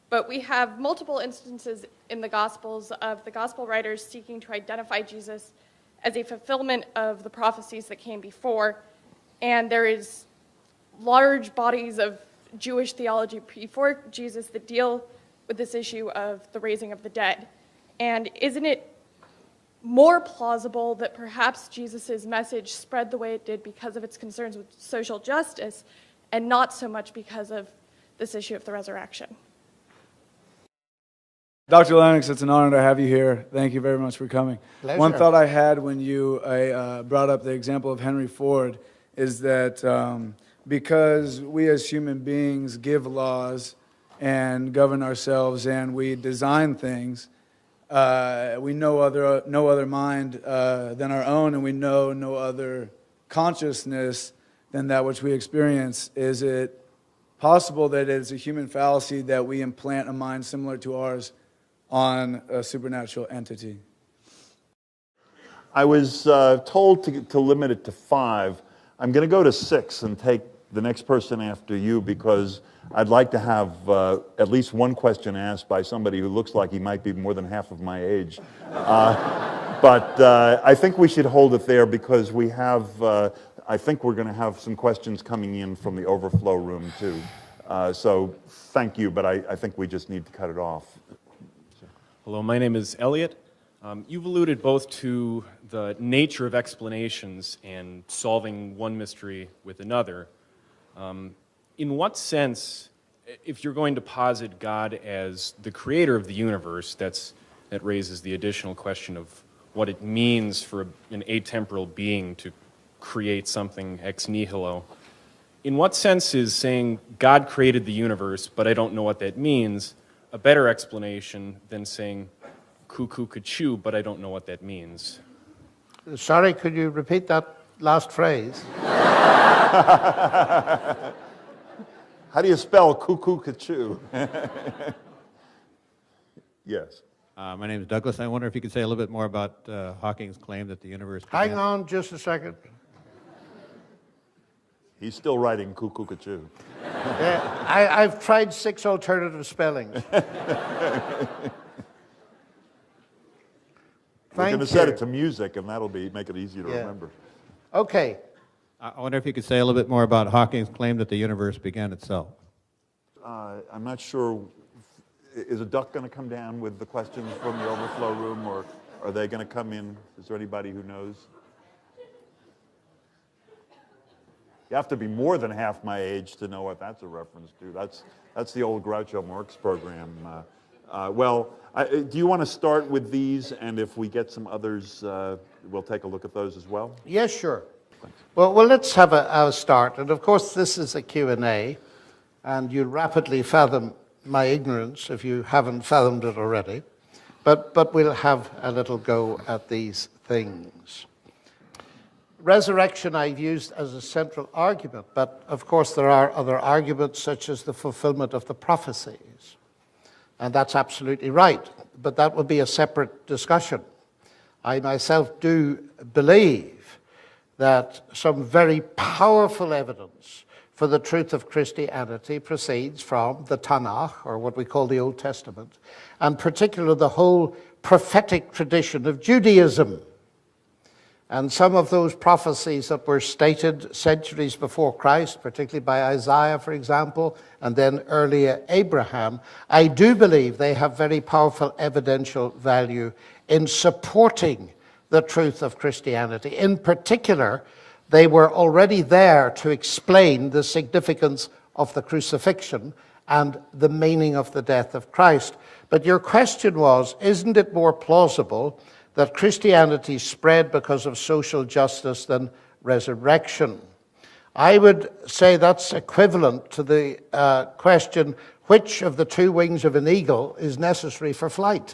But we have multiple instances in the Gospels of the Gospel writers seeking to identify Jesus as a fulfillment of the prophecies that came before, and there is large bodies of Jewish theology before Jesus that deal with this issue of the raising of the dead. And isn't it more plausible that perhaps Jesus' message spread the way it did because of its concerns with social justice and not so much because of this issue of the resurrection? Dr. Lennox, it's an honor to have you here. Thank you very much for coming. Pleasure. One thought I had when you brought up the example of Henry Ford is that because we as human beings give laws and govern ourselves and we design things, we know no other mind than our own, and we know no other consciousness than that which we experience. Is it possible that it is a human fallacy that we implant a mind similar to ours on a supernatural entity? I was told to limit it to 5. I'm going to go to 6 and take the next person after you, because I'd like to have at least one question asked by somebody who looks like he might be more than half of my age. But I think we should hold it there, because we have, I think we're going to have some questions coming in from the overflow room too. So thank you, but I think we just need to cut it off. Hello, my name is Elliot. You've alluded both to the nature of explanations and solving one mystery with another. In what sense, if you're going to posit God as the creator of the universe, that raises the additional question of what it means for an atemporal being to create something ex nihilo. In what sense is saying God created the universe, but I don't know what that means, a better explanation than saying cuckoo could chew, but I don't know what that means? Sorry, could you repeat that last phrase? How do you spell cuckoo cuckoo? Yes. My name is Douglas. I wonder if you could say a little bit more about Hawking's claim that the universe began. Hang on just a second. He's still writing cuckoo cuckoo. Yeah, I've tried 6 alternative spellings. We're going to set it to music, and that'll make it easier to remember. Okay. I wonder if you could say a little bit more about Hawking's claim that the universe began itself. I'm not sure. Is a duck going to come down with the questions from the overflow room, or are they going to come in? Is there anybody who knows? You have to be more than half my age to know what that's a reference to. That's the old Groucho Marx program. Do you want to start with these, and if we get some others, we'll take a look at those as well? Yes, sure. Well, let's have a start. And of course, this is a Q&A, and you'll rapidly fathom my ignorance if you haven't fathomed it already. But we'll have a little go at these things. Resurrection I've used as a central argument, but of course there are other arguments such as the fulfillment of the prophecies. And that's absolutely right, but that would be a separate discussion. I myself do believe that some very powerful evidence for the truth of Christianity proceeds from the Tanakh, or what we call the Old Testament, and particularly the whole prophetic tradition of Judaism. And some of those prophecies that were stated centuries before Christ, particularly by Isaiah, for example, and then earlier Abraham, I do believe they have very powerful evidential value in supporting the truth of Christianity. In particular, they were already there to explain the significance of the crucifixion and the meaning of the death of Christ. But your question was, isn't it more plausible that Christianity spread because of social justice than resurrection? I would say that's equivalent to the question, which of the two wings of an eagle is necessary for flight?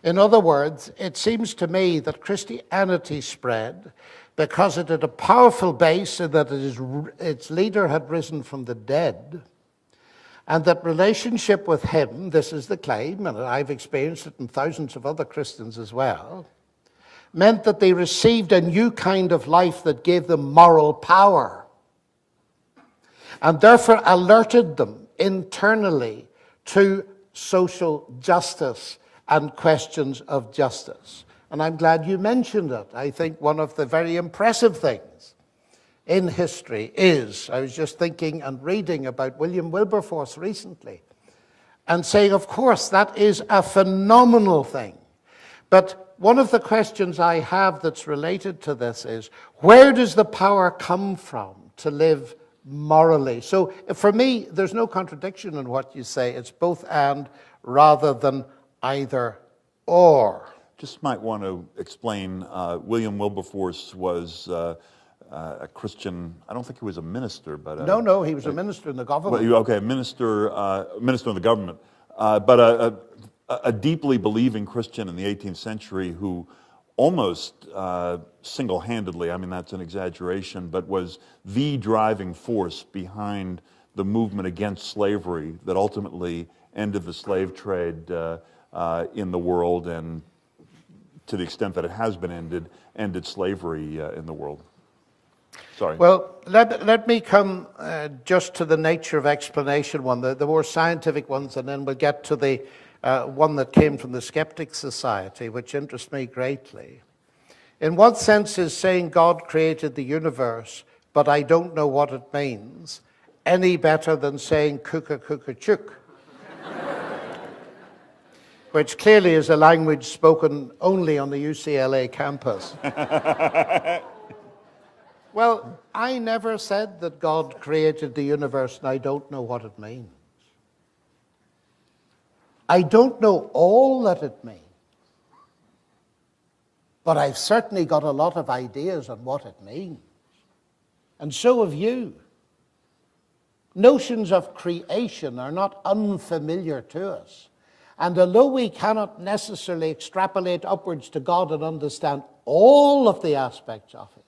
In other words, it seems to me that Christianity spread because it had a powerful base in that its leader had risen from the dead, and that relationship with him, this is the claim, and I've experienced it in thousands of other Christians as well, meant that they received a new kind of life that gave them moral power, and therefore alerted them internally to social justice and questions of justice. And I'm glad you mentioned it. I think one of the very impressive things in history is, I was just thinking and reading about William Wilberforce recently, and saying, of course, that is a phenomenal thing. But one of the questions I have that's related to this is, where does the power come from to live morally? So for me, there's no contradiction in what you say. It's both and rather than either or. Just might want to explain, William Wilberforce was a Christian. I don't think he was a minister, but no, he was a minister in the government. Minister in the government, but a deeply believing Christian in the 18th century who almost single-handedly, I mean that's an exaggeration, but was the driving force behind the movement against slavery that ultimately ended the slave trade in the world, and to the extent that it has been ended slavery in the world. Sorry. Well, let me come just to the nature of explanation one, the more scientific ones, and then we'll get to the one that came from the Skeptic Society, which interests me greatly. In what sense is saying God created the universe, but I don't know what it means, any better than saying kuka kuka chuk? Which clearly is a language spoken only on the UCLA campus. Well, I never said that God created the universe and I don't know what it means. I don't know all that it means. But I've certainly got a lot of ideas on what it means. And so have you. Notions of creation are not unfamiliar to us. And although we cannot necessarily extrapolate upwards to God and understand all of the aspects of it,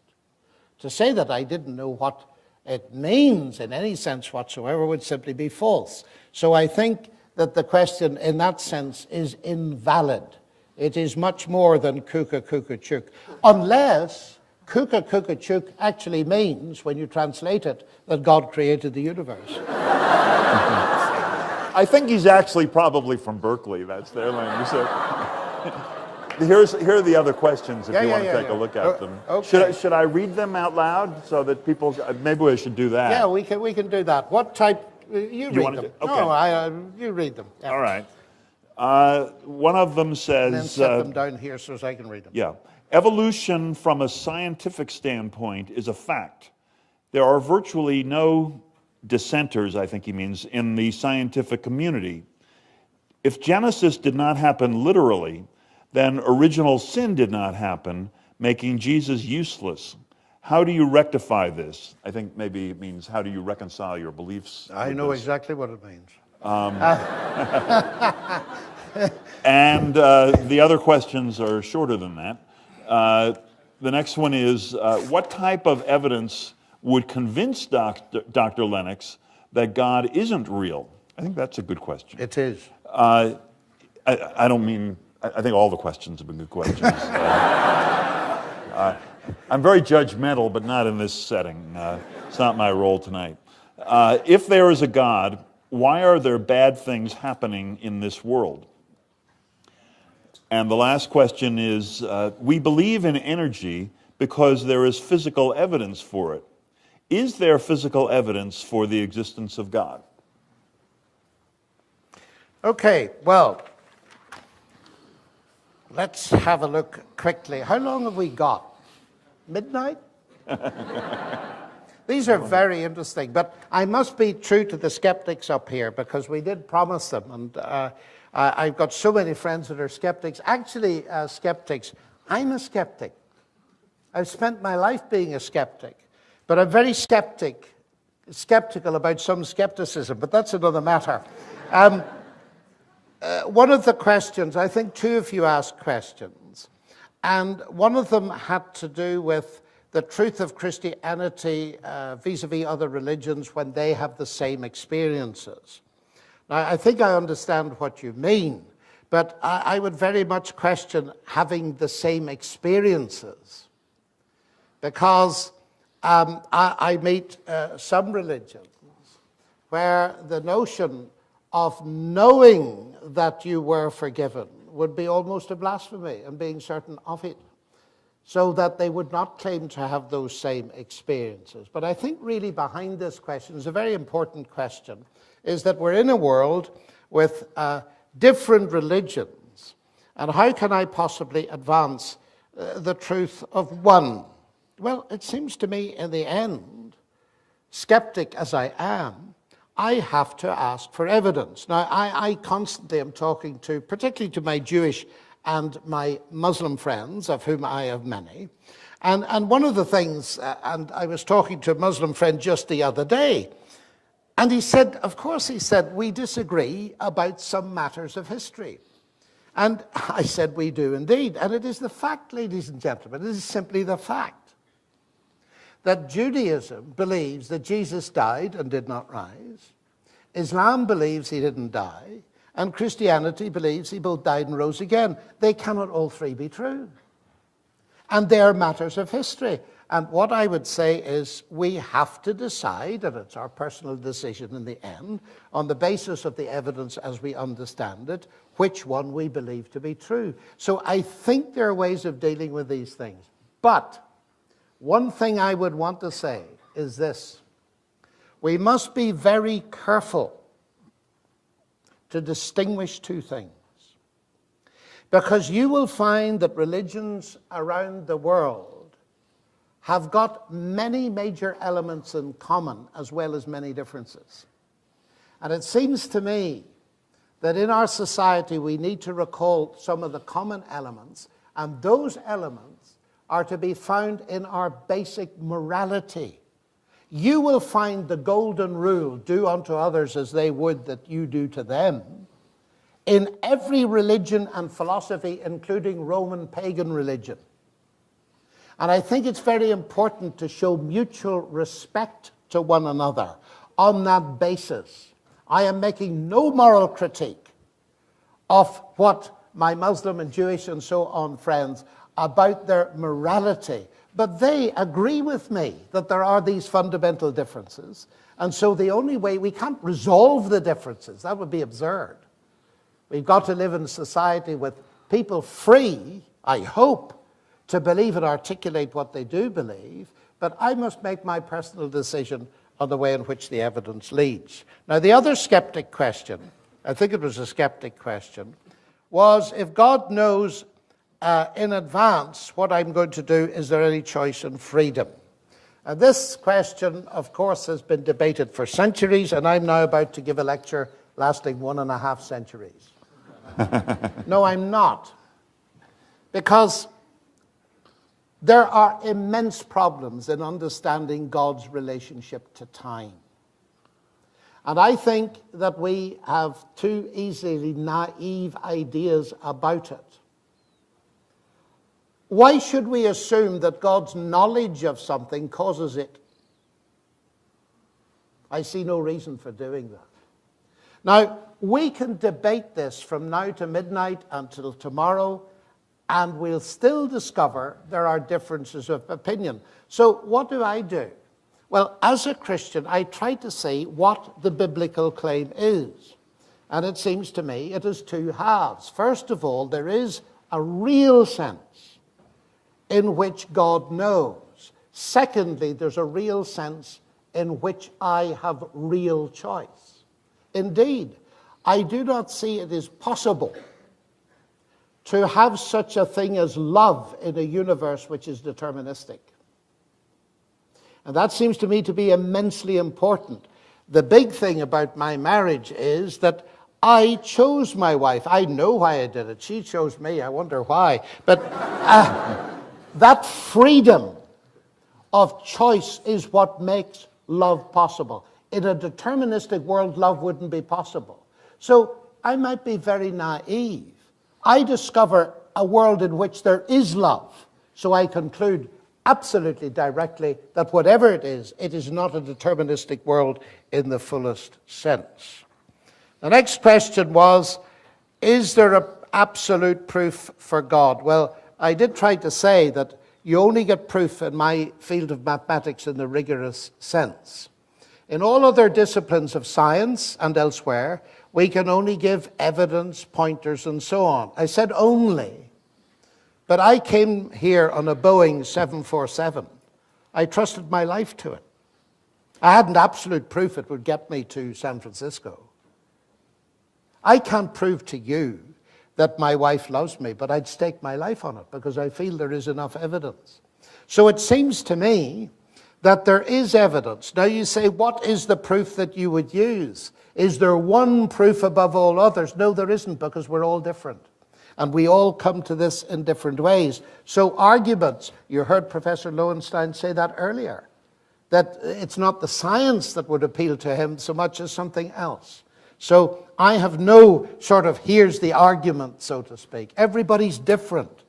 to say that I didn't know what it means in any sense whatsoever would simply be false. So I think that the question in that sense is invalid. It is much more than kuka kuka chuk, unless kuka kuka chuk actually means, when you translate it, that God created the universe. I think he's actually probably from Berkeley. That's their language. So. Here are the other questions if Yeah, you yeah, want to yeah, take yeah. a look at them. Okay. Should I read them out loud so that people, maybe we should do that. Yeah, we can do that. What type? You read wanna them. do- okay. No, you read them. Yeah. All right. One of them says... And then set them down here so I can read them. Yeah. Evolution from a scientific standpoint is a fact. There are virtually no dissenters, I think he means, in the scientific community. If Genesis did not happen literally, then original sin did not happen, making Jesus useless. How do you rectify this? I think maybe it means how do you reconcile your beliefs? I know exactly what it means. And the other questions are shorter than that. The next one is, what type of evidence would convince Dr. Lennox that God isn't real? I think that's a good question. It is. I don't mean, I think all the questions have been good questions. I'm very judgmental, but not in this setting. It's not my role tonight. If there is a God, why are there bad things happening in this world? And the last question is, we believe in energy because there is physical evidence for it. Is there physical evidence for the existence of God? Okay, well, let's have a look quickly. How long have we got? Midnight? These are very interesting, but I must be true to the skeptics up here because we did promise them, and I've got so many friends that are skeptics. Actually, skeptics, I'm a skeptic. I've spent my life being a skeptic, but I'm very skeptical about some skepticism, but that's another matter. One of the questions, I think two of you asked questions, and one of them had to do with the truth of Christianity vis-a-vis other religions when they have the same experiences. Now, I think I understand what you mean, but I would very much question having the same experiences, because I meet some religions where the notion of knowing that you were forgiven would be almost a blasphemy and being certain of it, so that they would not claim to have those same experiences. But I think really behind this question is a very important question, is that we're in a world with different religions, and how can I possibly advance the truth of one? Well, it seems to me in the end, skeptic as I am, I have to ask for evidence. Now, I constantly am talking to, particularly to my Jewish and my Muslim friends, of whom I have many. And one of the things, and I was talking to a Muslim friend just the other day, and he said, of course, he said, we disagree about some matters of history. And I said, we do indeed. And it is the fact, ladies and gentlemen, it is simply the fact that Judaism believes that Jesus died and did not rise. Islam believes he didn't die. And Christianity believes he both died and rose again. They cannot all three be true. And they are matters of history. And what I would say is we have to decide, and it's our personal decision in the end, on the basis of the evidence as we understand it, which one we believe to be true. So I think there are ways of dealing with these things. But one thing I would want to say is this. We must be very careful to distinguish two things. Because you will find that religions around the world have got many major elements in common as well as many differences. And it seems to me that in our society we need to recall some of the common elements, and those elements are to be found in our basic morality. You will find the golden rule, do unto others as they would that you do to them, in every religion and philosophy, including Roman pagan religion. And I think it's very important to show mutual respect to one another on that basis. I am making no moral critique of what my Muslim and Jewish and so on friends about their morality, but they agree with me that there are these fundamental differences, and so the only way, we can't resolve the differences, that would be absurd. We've got to live in a society with people free, I hope, to believe and articulate what they do believe, but I must make my personal decision on the way in which the evidence leads. Now, the other skeptic question, I think it was a skeptic question, was if God knows in advance what I'm going to do, is there any choice in freedom? And this question, of course, has been debated for centuries, and I'm now about to give a lecture lasting 1.5 centuries. No, I'm not. Because there are immense problems in understanding God's relationship to time. And I think that we have too easily naive ideas about it. Why should we assume that God's knowledge of something causes it? I see no reason for doing that. Now, we can debate this from now to midnight until tomorrow, and we'll still discover there are differences of opinion. So what do? Well, as a Christian, I try to see what the biblical claim is. And it seems to me it has two halves. First of all, there is a real sense in which God knows. Secondly, there's a real sense in which I have real choice. Indeed, I do not see it as possible to have such a thing as love in a universe which is deterministic. And that seems to me to be immensely important. The big thing about my marriage is that I chose my wife. I know why I did it. She chose me. I wonder why. But that freedom of choice is what makes love possible. In a deterministic world, love wouldn't be possible. So I might be very naive. I discover a world in which there is love. So I conclude absolutely directly that whatever it is not a deterministic world in the fullest sense. The next question was, is there an absolute proof for God? Well, I did try to say that you only get proof in my field of mathematics in the rigorous sense. In all other disciplines of science and elsewhere, we can only give evidence, pointers, and so on. I said only, but I came here on a Boeing 747. I trusted my life to it. I hadn't absolute proof it would get me to San Francisco. I can't prove to you that my wife loves me, but I'd stake my life on it because I feel there is enough evidence. So it seems to me that there is evidence. Now you say, what is the proof that you would use? Is there one proof above all others? No, there isn't, because we're all different. And we all come to this in different ways. So arguments, you heard Professor Lowenstein say that earlier, that it's not the science that would appeal to him so much as something else. So I have no sort of, here's the argument, so to speak. Everybody's different.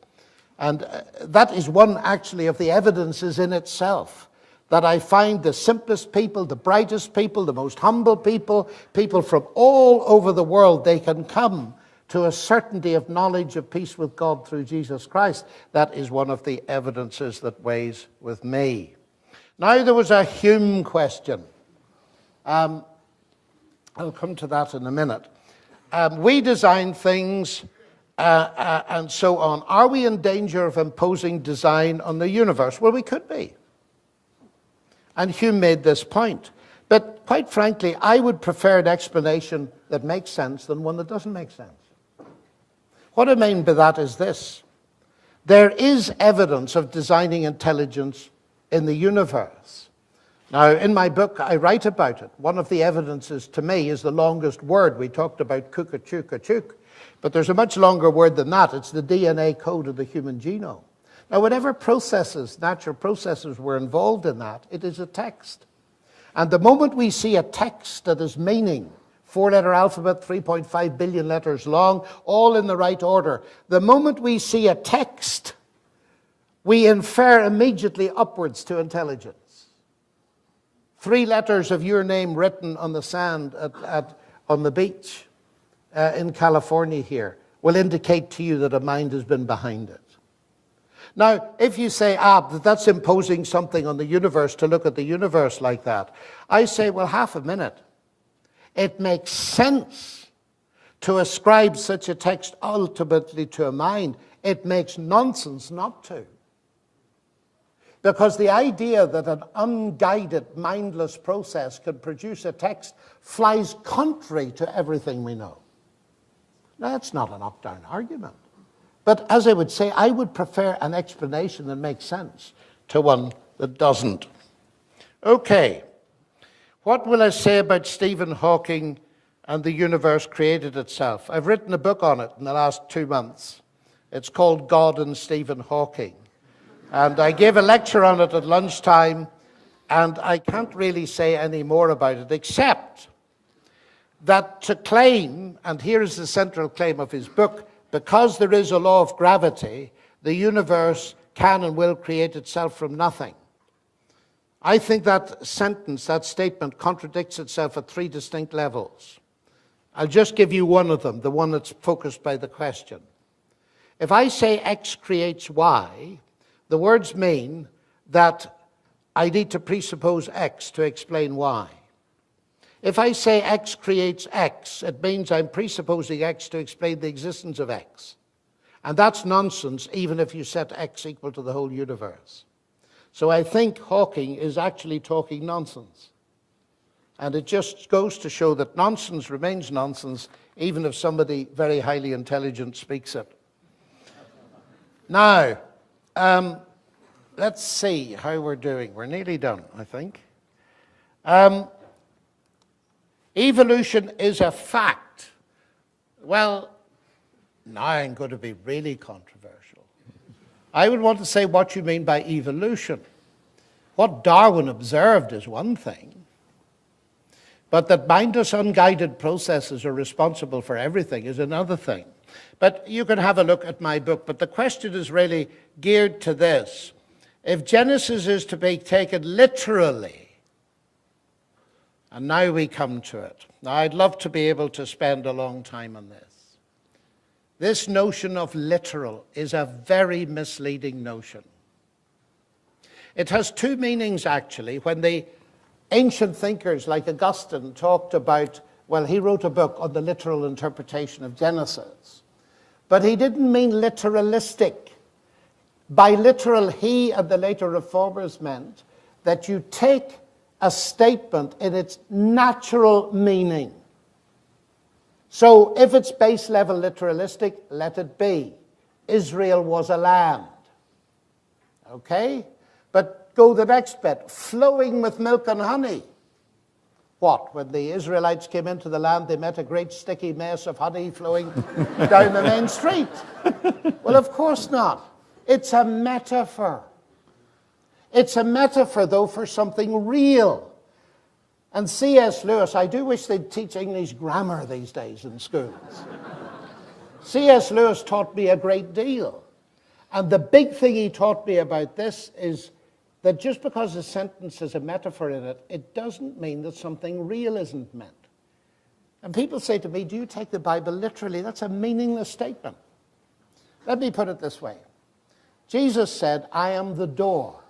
And that is one, actually, of the evidences in itself, that I find the simplest people, the brightest people, the most humble people, people from all over the world, they can come to a certainty of knowledge of peace with God through Jesus Christ. That is one of the evidences that weighs with me. Now there was a Hume question. I'll come to that in a minute. We design things and so on. Are we in danger of imposing design on the universe? Well, we could be. And Hume made this point. But quite frankly, I would prefer an explanation that makes sense than one that doesn't make sense. What I mean by that is this. There is evidence of designing intelligence in the universe. Now, in my book, I write about it. One of the evidences to me is the longest word. We talked about cook-a-chook-a-chook. But there's a much longer word than that. It's the DNA code of the human genome. Now, whatever processes, natural processes were involved in that, it is a text. And the moment we see a text that is meaning, 4-letter alphabet, 3.5 billion letters long, all in the right order, the moment we see a text, we infer immediately upwards to intelligence. 3 letters of your name written on the sand on the beach in California here will indicate to you that a mind has been behind it. Now, if you say, that's imposing something on the universe to look at the universe like that, I say, well, half a minute. It makes sense to ascribe such a text ultimately to a mind. It makes nonsense not to. Because the idea that an unguided, mindless process can produce a text flies contrary to everything we know. Now, that's not an up-down argument. But as I would say, I would prefer an explanation that makes sense to one that doesn't. Okay. What will I say about Stephen Hawking and the universe created itself? I've written a book on it in the last 2 months. It's called God and Stephen Hawking. And I gave a lecture on it at lunchtime, and I can't really say any more about it, except that to claim, and here is the central claim of his book, because there is a law of gravity, the universe can and will create itself from nothing. I think that sentence, that statement, contradicts itself at 3 distinct levels. I'll just give you one of them, the one that's focused by the question. If I say X creates Y, the words mean that I need to presuppose X to explain Y. If I say X creates X, it means I'm presupposing X to explain the existence of X. And that's nonsense, even if you set X equal to the whole universe. So I think Hawking is actually talking nonsense. And it just goes to show that nonsense remains nonsense, even if somebody very highly intelligent speaks it. Now, let's see how we're doing. We're nearly done, I think. Evolution is a fact. Well, now I'm going to be really controversial. I would want to say what you mean by evolution. What Darwin observed is one thing, but that mindless, unguided processes are responsible for everything is another thing. But you can have a look at my book, but the question is really geared to this. If Genesis is to be taken literally, and now we come to it. Now, I'd love to be able to spend a long time on this. This notion of literal is a very misleading notion. It has 2 meanings, actually. When the ancient thinkers like Augustine talked about, well, he wrote a book on the literal interpretation of Genesis. But he didn't mean literalistic. By literal, he and the later reformers meant that you take a statement in its natural meaning. So if it's base level literalistic, let it be. Israel was a land. Okay? But go the next bit. Flowing with milk and honey. What? When the Israelites came into the land, they met a great sticky mess of honey flowing down the main street. Well, of course not. It's a metaphor. It's a metaphor, though, for something real. And C.S. Lewis, I do wish they'd teach English grammar these days in schools. C.S. Lewis taught me a great deal. And the big thing he taught me about this is that just because a sentence has a metaphor in it, it doesn't mean that something real isn't meant. And people say to me, do you take the Bible literally? That's a meaningless statement. Let me put it this way. Jesus said, I am the door.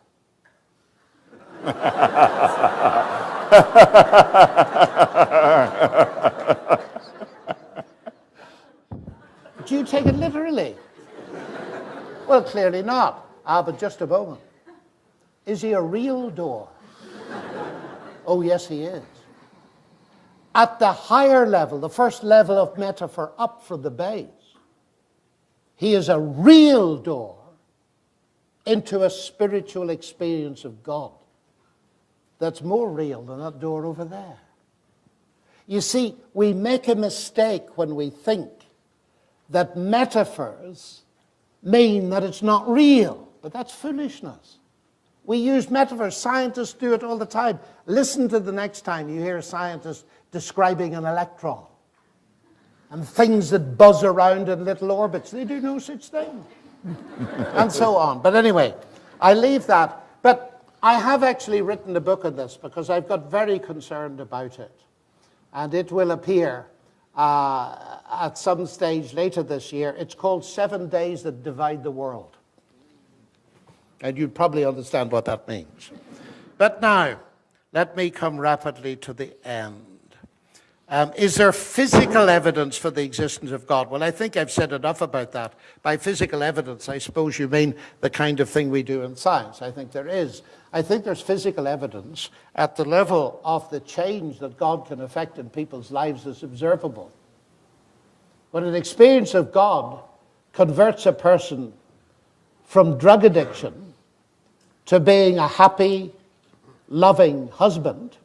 Do you take it literally? Well, clearly not. But just a moment. Is he a real door? Oh, yes, he is. At the higher level, the first level of metaphor up from the base, he is a real door into a spiritual experience of God that's more real than that door over there. You see, we make a mistake when we think that metaphors mean that it's not real, but that's foolishness. We use metaphors. Scientists do it all the time. Listen to the next time you hear a scientist describing an electron and things that buzz around in little orbits. They do no such thing. And so on. But anyway, I leave that. But I have actually written a book on this because I've got very concerned about it. And it will appear at some stage later this year. It's called 7 Days That Divide the World. And you'd probably understand what that means. But now, let me come rapidly to the end. Is there physical evidence for the existence of God? Well, I think I've said enough about that. By physical evidence, I suppose you mean the kind of thing we do in science. I think there is. I think there's physical evidence at the level of the change that God can effect in people's lives is observable. When an experience of God converts a person from drug addiction to being a happy, loving husband,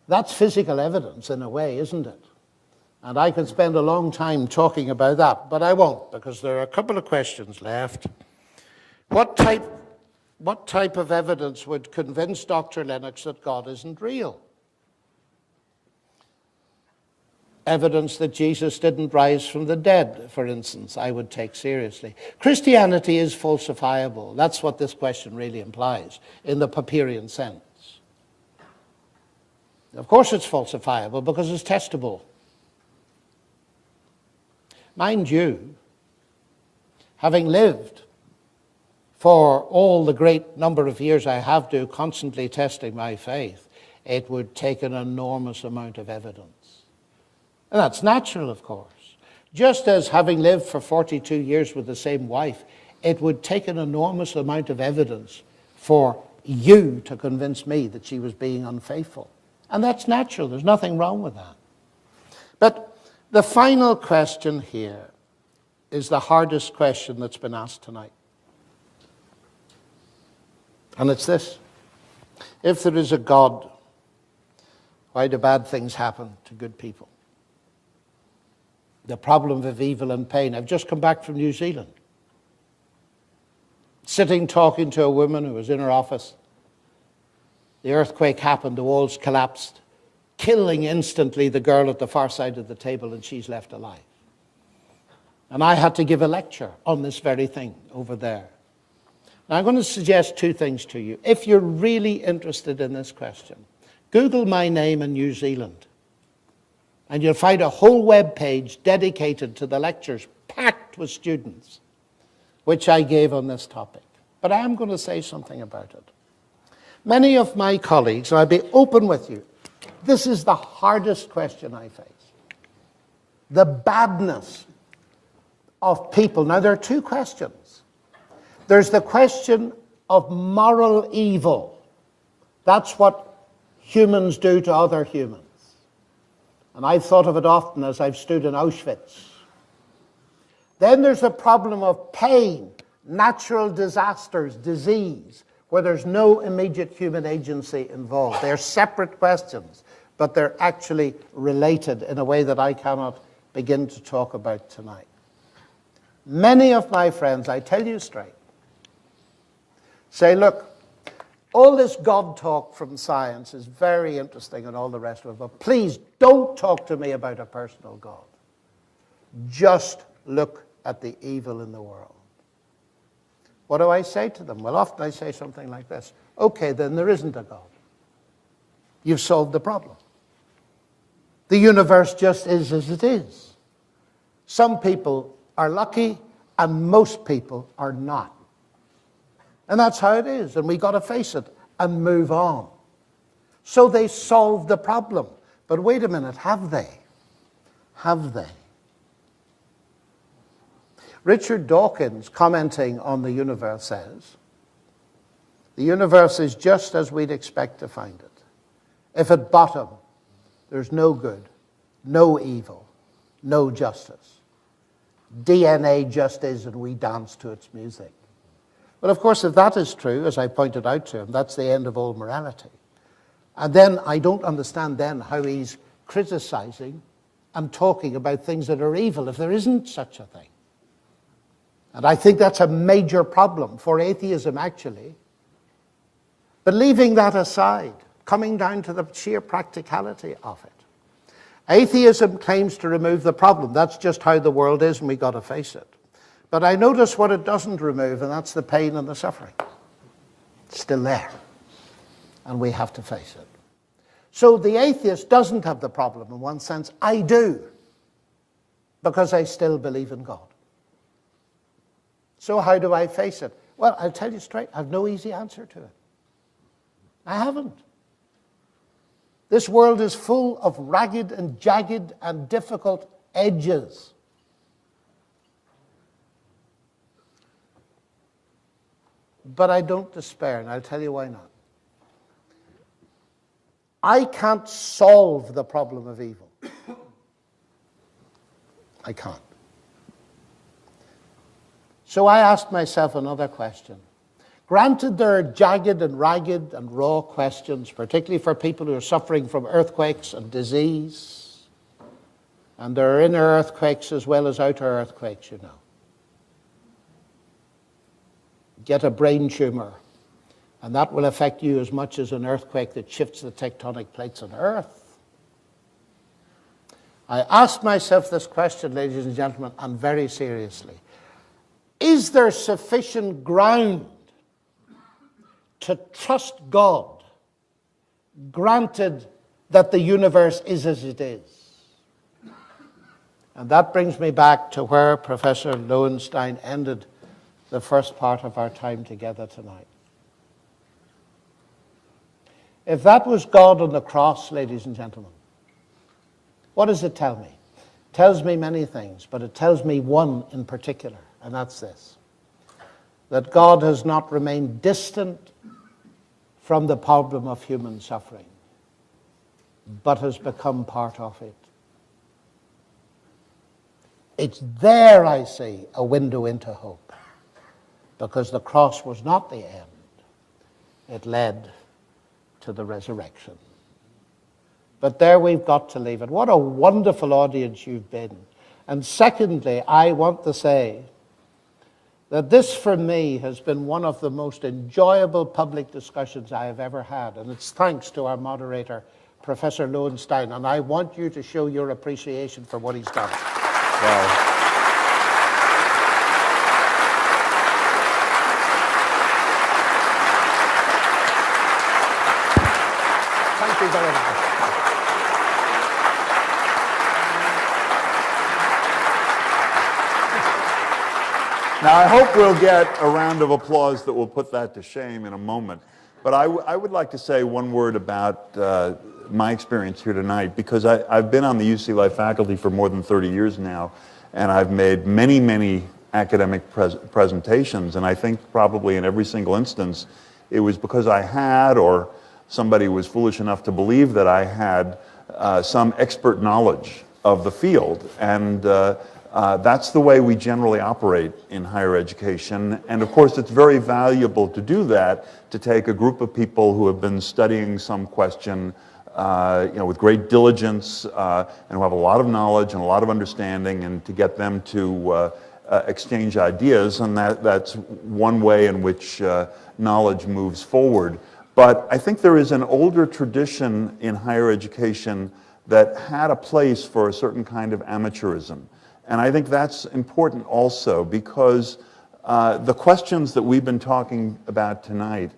that's physical evidence in a way, isn't it? And I could spend a long time talking about that, but I won't, because there are a couple of questions left. What type of evidence would convince Dr. Lennox that God isn't real? Evidence that Jesus didn't rise from the dead, for instance, I would take seriously. Christianity is falsifiable. That's what this question really implies, in the Popperian sense. Of course it's falsifiable because it's testable. Mind you, having lived for all the great number of years I have to constantly testing my faith, it would take an enormous amount of evidence. And that's natural, of course. Just as having lived for 42 years with the same wife, it would take an enormous amount of evidence for you to convince me that she was being unfaithful. And that's natural. There's nothing wrong with that. But the final question here is the hardest question that's been asked tonight. And it's this. If there is a God, why do bad things happen to good people? The problem of evil and pain. I've just come back from New Zealand. Sitting talking to a woman who was in her office. The earthquake happened, the walls collapsed, killing instantly the girl at the far side of the table, and she's left alive. And I had to give a lecture on this very thing over there. Now, I'm going to suggest two things to you. If you're really interested in this question, Google my name in New Zealand, and you'll find a whole web page dedicated to the lectures, packed with students, which I gave on this topic. But I am going to say something about it. Many of my colleagues, and I'll be open with you, this is the hardest question I face. The badness of people. Now, there are two questions. There's the question of moral evil. That's what humans do to other humans. And I've thought of it often as I've stood in Auschwitz. Then there's the problem of pain, natural disasters, disease, where there's no immediate human agency involved. They're separate questions, but they're actually related in a way that I cannot begin to talk about tonight. Many of my friends, I tell you straight, say, look, all this God talk from science is very interesting and all the rest of it, but please don't talk to me about a personal God. Just look at the evil in the world. What do I say to them? Well, often I say something like this. Okay, then there isn't a God. You've solved the problem. The universe just is as it is. Some people are lucky and most people are not. And that's how it is, and we've got to face it and move on. So they solved the problem. But wait a minute, have they? Have they? Richard Dawkins, commenting on the universe, says, the universe is just as we'd expect to find it. If at bottom there's no good, no evil, no justice. DNA just is, and we dance to its music. Well, of course, if that is true, as I pointed out to him, that's the end of all morality. And then I don't understand then how he's criticizing and talking about things that are evil if there isn't such a thing. And I think that's a major problem for atheism, actually. But leaving that aside, coming down to the sheer practicality of it, atheism claims to remove the problem. That's just how the world is, and we've got to face it. But I notice what it doesn't remove, and that's the pain and the suffering. It's still there, and we have to face it. So the atheist doesn't have the problem in one sense. I do, because I still believe in God. So how do I face it? Well, I'll tell you straight, I have no easy answer to it. I haven't. This world is full of ragged and jagged and difficult edges. But I don't despair, and I'll tell you why not. I can't solve the problem of evil. I can't. So I asked myself another question. Granted, there are jagged and ragged and raw questions, particularly for people who are suffering from earthquakes and disease. And there are inner earthquakes as well as outer earthquakes, you know. Get a brain tumor, and that will affect you as much as an earthquake that shifts the tectonic plates on Earth. I asked myself this question, ladies and gentlemen, and very seriously. Is there sufficient ground to trust God, granted that the universe is as it is? And that brings me back to where Professor Lowenstein ended the first part of our time together tonight. If that was God on the cross, ladies and gentlemen, what does it tell me? It tells me many things, but it tells me one in particular, and that's this: that God has not remained distant from the problem of human suffering, but has become part of it. It's there, I see, a window into hope, because the cross was not the end. It led to the resurrection. But there we've got to leave it. What a wonderful audience you've been. And secondly, I want to say that this, for me, has been one of the most enjoyable public discussions I have ever had. And it's thanks to our moderator, Professor Lowenstein. And I want you to show your appreciation for what he's done. Wow. Thank you very much. Now, I hope we'll get a round of applause that will put that to shame in a moment. But I would like to say one word about my experience here tonight, because I've been on the UCLA faculty for more than 30 years now, and I've made many, many academic presentations, and I think probably in every single instance it was because I had, or somebody was foolish enough to believe that I had some expert knowledge of the field. And that's the way we generally operate in higher education. And of course, it's very valuable to do that, to take a group of people who have been studying some question with great diligence and who have a lot of knowledge and a lot of understanding, and to get them to exchange ideas. And that's one way in which knowledge moves forward. But I think there is an older tradition in higher education that had a place for a certain kind of amateurism. And I think that's important also, because the questions that we've been talking about tonight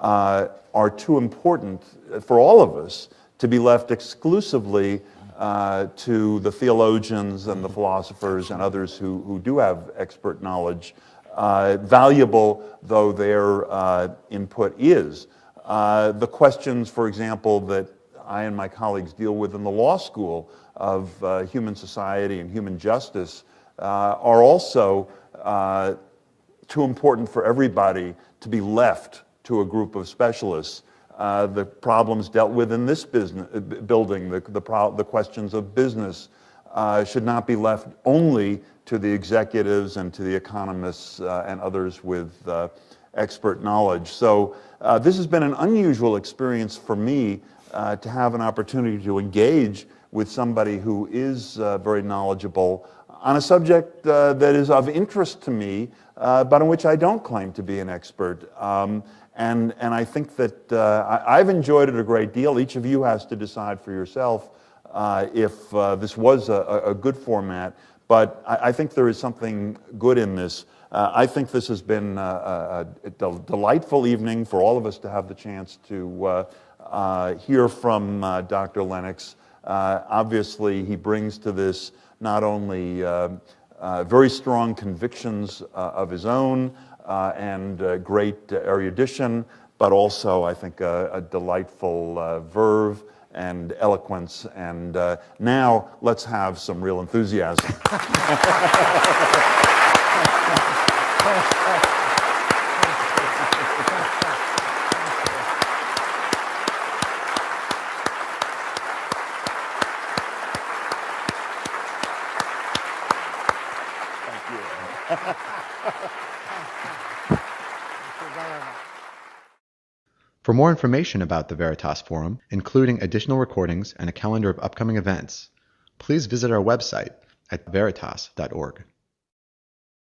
are too important for all of us to be left exclusively to the theologians and the philosophers and others who do have expert knowledge, valuable though their input is. The questions, for example, that I and my colleagues deal with in the law school of human society and human justice are also too important for everybody to be left to a group of specialists. The problems dealt with in this building, the questions of business, should not be left only to the executives and to the economists and others with expert knowledge. So this has been an unusual experience for me to have an opportunity to engage with somebody who is very knowledgeable on a subject that is of interest to me, but in which I don't claim to be an expert. And I think that I've enjoyed it a great deal. Each of you has to decide for yourself if this was a good format, but I think there is something good in this. I think this has been a delightful evening for all of us to have the chance to hear from Dr. Lennox. Obviously, he brings to this not only very strong convictions of his own and great erudition, but also, I think, a delightful verve and eloquence. And now let's have some real enthusiasm. For more information about the Veritas Forum, including additional recordings and a calendar of upcoming events, please visit our website at veritas.org.